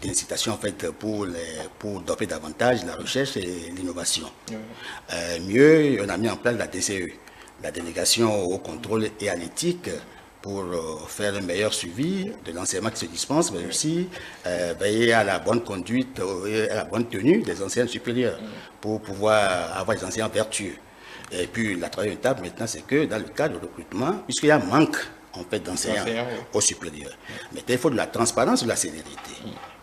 d'incitation en fait, pour développer davantage la recherche et l'innovation. Mieux, on a mis en place la DCE, la délégation au contrôle et à l'éthique, pour faire un meilleur suivi de l'enseignement qui se dispense, mais aussi veiller à la bonne conduite et à la bonne tenue des enseignants supérieurs pour pouvoir avoir des enseignants vertueux. Et puis la troisième étape maintenant, c'est que dans le cadre de recrutement, puisqu'il y a un manque en fait, d'enseignants au supérieur, mais il faut de la transparence et de la célérité.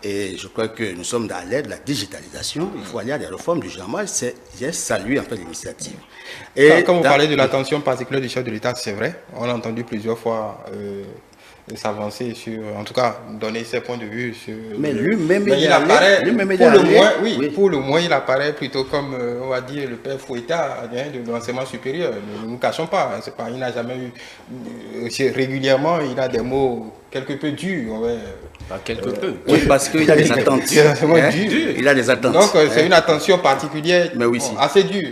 Et je crois que nous sommes dans l'ère de la digitalisation. Il faut aller à des réformes du genre. Moi, j'ai salué en fait l'initiative.
Quand vous parlez de l'attention particulière du chef de l'État, c'est vrai. On a entendu plusieurs fois s'avancer sur, en tout cas, donner ses points de vue sur.
Mais lui-même, il
apparaît, pour le moins, il apparaît plutôt comme, on va dire, le père Fouettard de l'enseignement supérieur. Ne nous cachons pas, il n'a jamais eu, régulièrement, il a des mots quelque peu durs.
Pas quelque peu.
Oui, parce qu'il a des attentes. Il a des attentes.
Donc, c'est une attention particulière, mais oui, assez dure.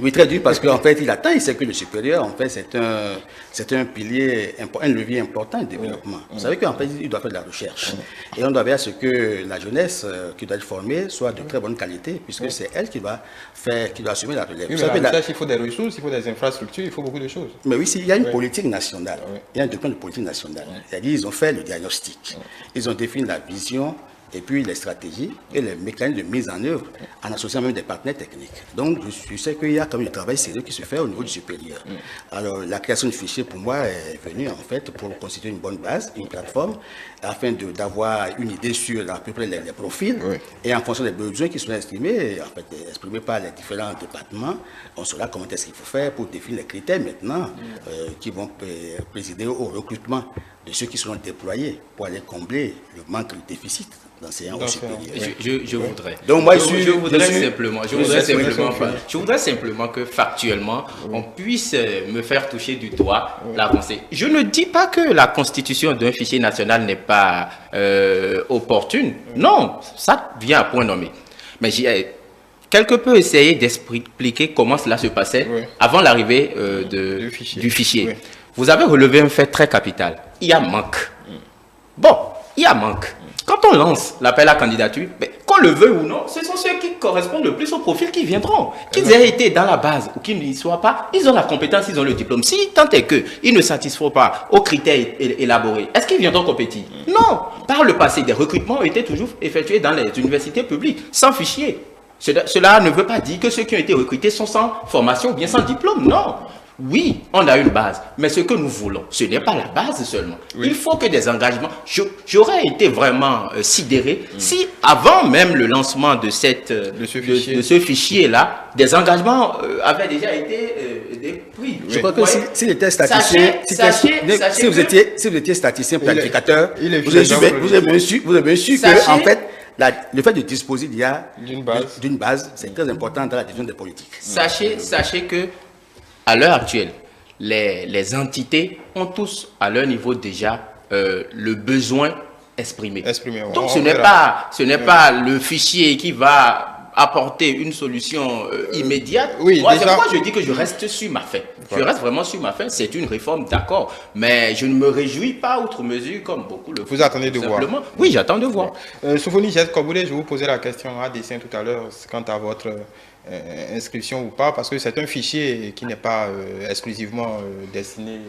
Oui, très dur, parce qu'en fait, il sait que le supérieur, en fait, c'est un pilier, un levier important de développement. Vous savez qu'en fait, il doit faire de la recherche. Et on doit veiller à ce que la jeunesse qui doit être formée soit de très bonne qualité, puisque c'est elle qui doit assumer la relève.
Oui, mais la recherche, il faut des ressources, il faut des infrastructures, il faut beaucoup de choses.
Mais oui, il y a une politique nationale. Il y a un document de politique nationale. C'est-à-dire, ils ont fait le diagnostic. Ils ont défini la vision et puis les stratégies et les mécanismes de mise en œuvre en associant même des partenaires techniques. Donc, je sais qu'il y a quand même du travail sérieux qui se fait au niveau du supérieur. Alors, la création du fichier, pour moi, est venue en fait pour constituer une bonne base, une plateforme, afin d'avoir une idée sur à peu près les profils. Et en fonction des besoins qui sont exprimés par les différents départements, on saura comment est-ce qu'il faut faire pour définir les critères maintenant qui vont présider au recrutement de ceux qui seront déployés pour aller combler le manque, le déficit d'enseignants au supérieur.
Je voudrais.
Donc moi,
je voudrais simplement que factuellement, on puisse me faire toucher du doigt l'avancée. Je ne dis pas que la constitution d'un fichier national n'est pas opportune. Non, ça vient à point nommé. Mais j'ai quelque peu essayé d'expliquer comment cela se passait avant l'arrivée du fichier. Vous avez relevé un fait très capital. Il y a manque. Bon, il y a manque. Quand on lance l'appel à candidature, qu'on le veuille ou non, ce sont ceux qui correspondent le plus au profil qui viendront. Qu'ils aient été dans la base ou qu'ils n'y soient pas, ils ont la compétence, ils ont le diplôme. Si tant est qu'ils ne satisfont pas aux critères élaborés, est-ce qu'ils viendront compétir? Non. Par le passé, des recrutements ont été toujours effectués dans les universités publiques, sans fichier. Cela ne veut pas dire que ceux qui ont été recrutés sont sans formation ou bien sans diplôme. Non. Oui, on a une base, mais ce que nous voulons, ce n'est pas la base seulement. Il faut que des engagements... J'aurais été vraiment sidéré si, avant même le lancement de ce fichier-là, des engagements avaient déjà été pris.
Je crois que s'il était statisticien, si vous étiez statisticien planificateur, vous avez bien su que, en fait, le fait de disposer d'une base, c'est très important dans la décision des politiques.
Sachez que à l'heure actuelle, les entités ont tous à leur niveau déjà le besoin exprimé. Donc ce n'est pas le fichier qui va apporter une solution immédiate. Moi, je dis que je reste sur ma faim. Je reste vraiment sur ma faim. C'est une réforme, d'accord, mais je ne me réjouis pas outre mesure comme beaucoup le font.
Vous attendez de voir.
Oui, j'attends de voir.
Sophoni Jette-Koboulé, je vous posais la question à dessein tout à l'heure quant à votre inscription ou pas, parce que c'est un fichier qui n'est pas exclusivement destiné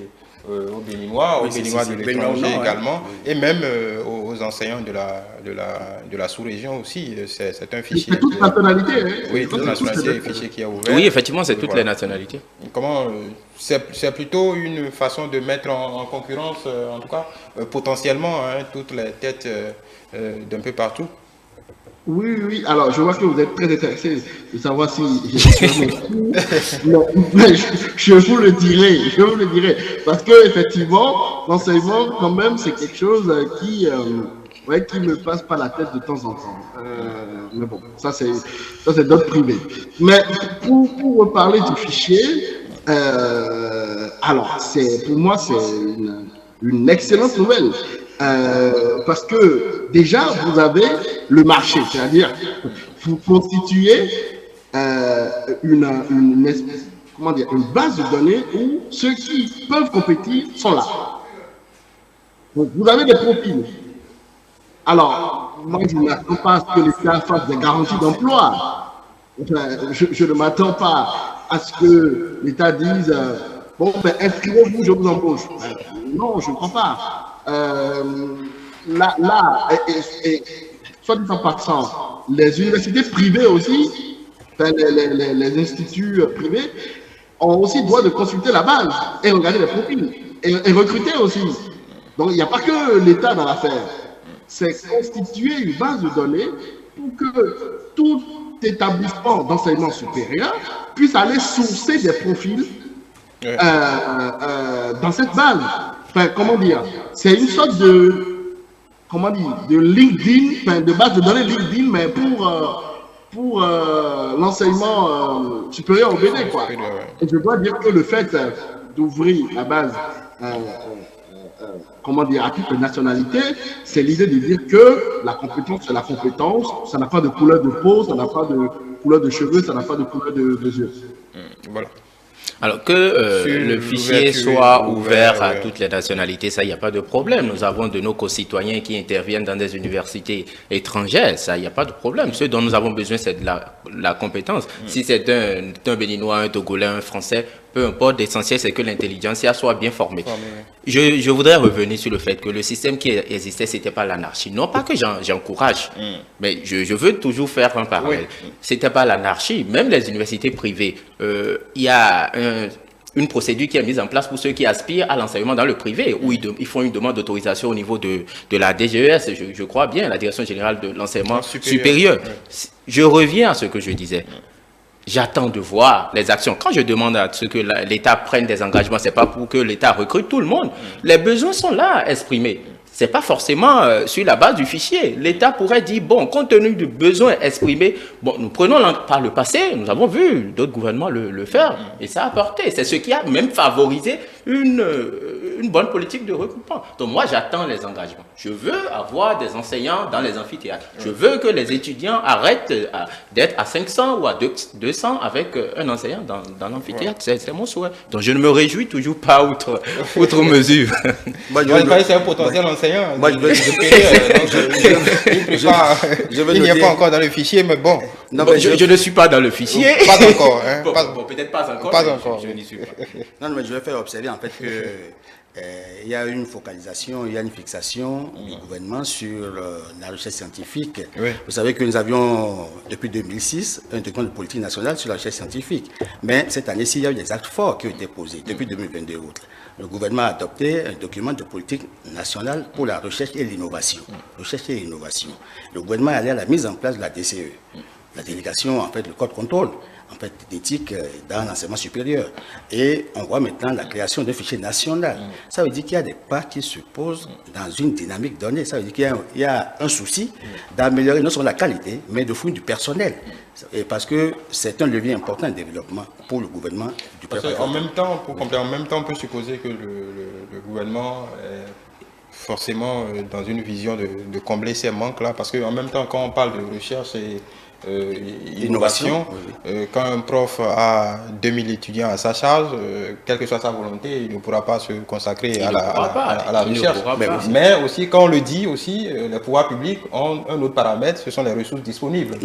aux Béninois, aux Béninois de l'étranger également, et même aux enseignants de la sous-région aussi. C'est un fichier.
C'est toute nationalité.
Oui, toute nationalité, un fichier qui est ouvert.
Oui, effectivement, c'est toutes les nationalités.
Comment c'est plutôt une façon de mettre en concurrence, en tout cas, potentiellement, toutes les têtes d'un peu partout.
Oui. Alors, je vois que vous êtes très intéressé de savoir si mais je vous le dirai. Parce que, effectivement, l'enseignement, quand même, c'est quelque chose qui me passe par la tête de temps en temps. Mais bon, ça, c'est d'autres privés. Mais pour reparler du fichier, alors, pour moi, c'est une excellente nouvelle. Parce que déjà, vous avez le marché, c'est-à-dire vous constituez comment dire, une base de données où ceux qui peuvent compétir sont là. Donc, vous avez des profils. Alors, moi, je ne m'attends pas à ce que l'État fasse des garanties d'emploi. Enfin, je ne m'attends pas à ce que l'État dise bon, ben, inscrivez-vous, je vous embauche. Non, je ne crois pas. Soit dit en passant, les universités privées aussi, enfin, les instituts privés, ont aussi droit de consulter la base et regarder les profils et recruter aussi. Donc, il n'y a pas que l'État dans l'affaire. C'est constituer une base de données pour que tout établissement d'enseignement supérieur puisse aller sourcer des profils dans cette base. Enfin, comment dire, c'est une sorte de LinkedIn, enfin, de base de données LinkedIn, mais pour l'enseignement supérieur au Bénin, quoi. Et je dois dire que le fait d'ouvrir la base à toutes les nationalités, c'est l'idée de dire que la compétence, c'est la compétence, ça n'a pas de couleur de peau, ça n'a pas de couleur de cheveux, ça n'a pas de couleur de yeux.
Voilà.
Alors que le fichier soit ouvert à toutes les nationalités, ça, il n'y a pas de problème. Nous avons de nos concitoyens qui interviennent dans des universités étrangères, ça, il n'y a pas de problème. Ce dont nous avons besoin, c'est de la compétence. Si c'est un Béninois, un Togolais, un Français, peu importe, l'essentiel, c'est que l'intelligentsia soit bien formée. Je voudrais revenir sur le fait que le système qui existait, ce n'était pas l'anarchie. Non pas que j'encourage, mais je veux toujours faire un parallèle. Ce n'était pas l'anarchie. Même les universités privées, il y a une procédure qui est mise en place pour ceux qui aspirent à l'enseignement dans le privé, où ils font une demande d'autorisation au niveau de la DGES, je crois bien, la Direction Générale de l'Enseignement Supérieur. Je reviens à ce que je disais. J'attends de voir les actions. Quand je demande à ce que l'État prenne des engagements, c'est pas pour que l'État recrute tout le monde. Les besoins sont là, exprimés. C'est pas forcément sur la base du fichier. L'État pourrait dire, bon, compte tenu du besoin exprimé, bon, nous prenons par le passé, nous avons vu d'autres gouvernements le faire, et ça a apporté. C'est ce qui a même favorisé une bonne politique de recrutement. Donc moi, j'attends les engagements. Je veux avoir des enseignants dans les amphithéâtres. Je veux que les étudiants arrêtent d'être à 500 ou à 200 avec un enseignant dans l'amphithéâtre. C'est mon souhait. Donc je ne me réjouis toujours pas outre mesure.
C'est un potentiel enseignant. Moi, il n'y a pas encore dans le fichier, mais bon.
Non, mais je ne suis pas dans le fichier.
Pas encore. Hein,
peut-être pas encore.
Pas encore.
Je n'y suis pas.
Non, mais je vais faire observer en fait que il y a une focalisation, il y a une fixation du gouvernement sur la recherche scientifique.
Oui.
Vous savez que nous avions, depuis 2006, un document de politique nationale sur la recherche scientifique. Mais cette année-ci, il y a eu des actes forts qui ont été posés, depuis 2022 autres. Le gouvernement a adopté un document de politique nationale pour la recherche et l'innovation. Recherche et innovation. Le gouvernement est allé à la mise en place de la DCE, la délégation, en fait, le code contrôle, en fait, d'éthique dans l'enseignement supérieur. Et on voit maintenant la création d'un fichier national. Ça veut dire qu'il y a des pas qui se posent dans une dynamique donnée. Ça veut dire qu'il y a un souci d'améliorer non seulement la qualité, mais de fournir du personnel. Et parce que c'est un levier important de développement pour le gouvernement du peuple.
En même temps, on peut supposer que le gouvernement est forcément dans une vision de combler ces manques-là, parce qu'en même temps, quand on parle de recherche et innovation, quand un prof a 2000 étudiants à sa charge, quelle que soit sa volonté, il ne pourra pas se consacrer à la recherche. Mais aussi, quand on le dit aussi, les pouvoirs publics ont un autre paramètre, ce sont les ressources disponibles.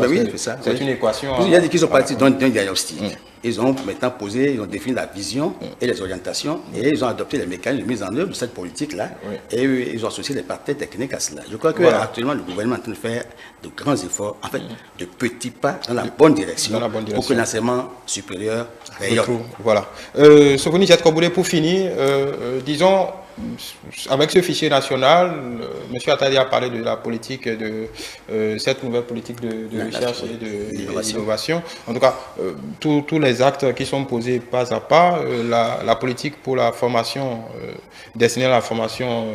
C'est une équation.
Il y a des qui sont partis d'un diagnostic. Ils ont maintenant posé, ils ont défini la vision et les orientations, et ils ont adopté les mécanismes de mise en œuvre de cette politique-là, et ils ont associé les partenaires techniques à cela. Je crois qu'actuellement, le gouvernement est en train de faire de grands efforts, en fait, de petits pas dans la bonne direction, pour que l'enseignement supérieur rayonne.
Voilà. Sofoni Jatkoboulé, pour finir, disons, avec ce fichier national, M. Attali a parlé de la politique, de cette nouvelle politique de recherche et d'innovation. En tout cas, tous les actes qui sont posés pas à pas, la politique pour la formation, destinée à la formation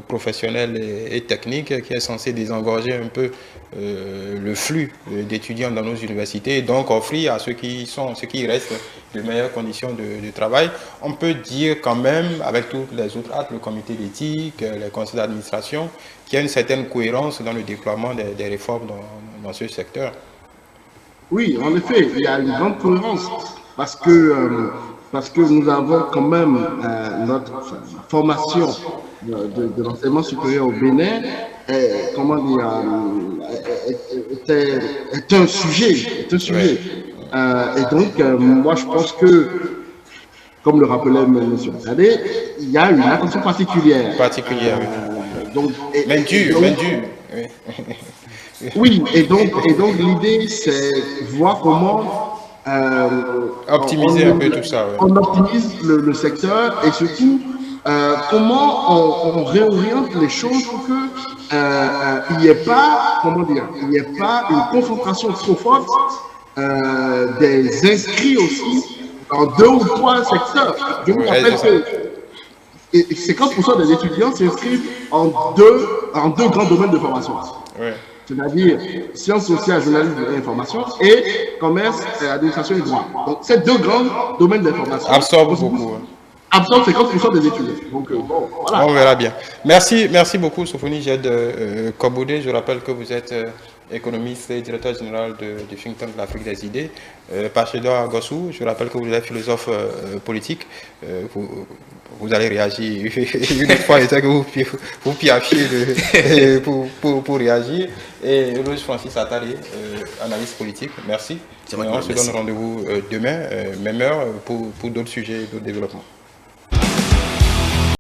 professionnelle et technique, qui est censée désengorger un peu le flux d'étudiants dans nos universités, et donc offrir à ceux qui restent de meilleures conditions de travail. On peut dire quand même, avec tous les autres actes, le comité d'éthique, les conseils d'administration, qu'il y a une certaine cohérence dans le déploiement des réformes dans ce secteur.
Oui, en effet, il y a une grande cohérence parce que nous avons quand même notre formation de l'enseignement supérieur au Bénin, comment dire, est un sujet. Et donc, moi, je pense que, comme le rappelait M. Attali, il y a une attention particulière.
Donc, mais dure.
Oui, et donc l'idée, c'est voir comment
optimiser un peu tout ça. Ouais.
On optimise le secteur et surtout comment on réoriente les choses pour que il n'y ait pas, une concentration trop forte des inscrits aussi dans 2 ou 3 secteurs. Je vous rappelle que 50% des étudiants s'inscrivent en deux grands domaines de formation.
Ouais.
C'est-à-dire sciences sociales, journalisme et information, et commerce, administration et droit. Donc, ces 2 grands domaines d'information
absorbent beaucoup.
Absorbent 50% des étudiants. Donc, bon, voilà.
On verra bien. Merci beaucoup, Sofoni Jed Koboudé. Je rappelle que vous êtes économiste et directeur général du think tank de l'Afrique des idées. Pachedor Gossou, je rappelle que vous êtes philosophe politique. Vous allez réagir une autre fois, et que vous piafiez pour réagir. Et Louis Francis Attali, analyste politique. Merci. On se donne rendez-vous demain, même heure, pour d'autres sujets, d'autres développements.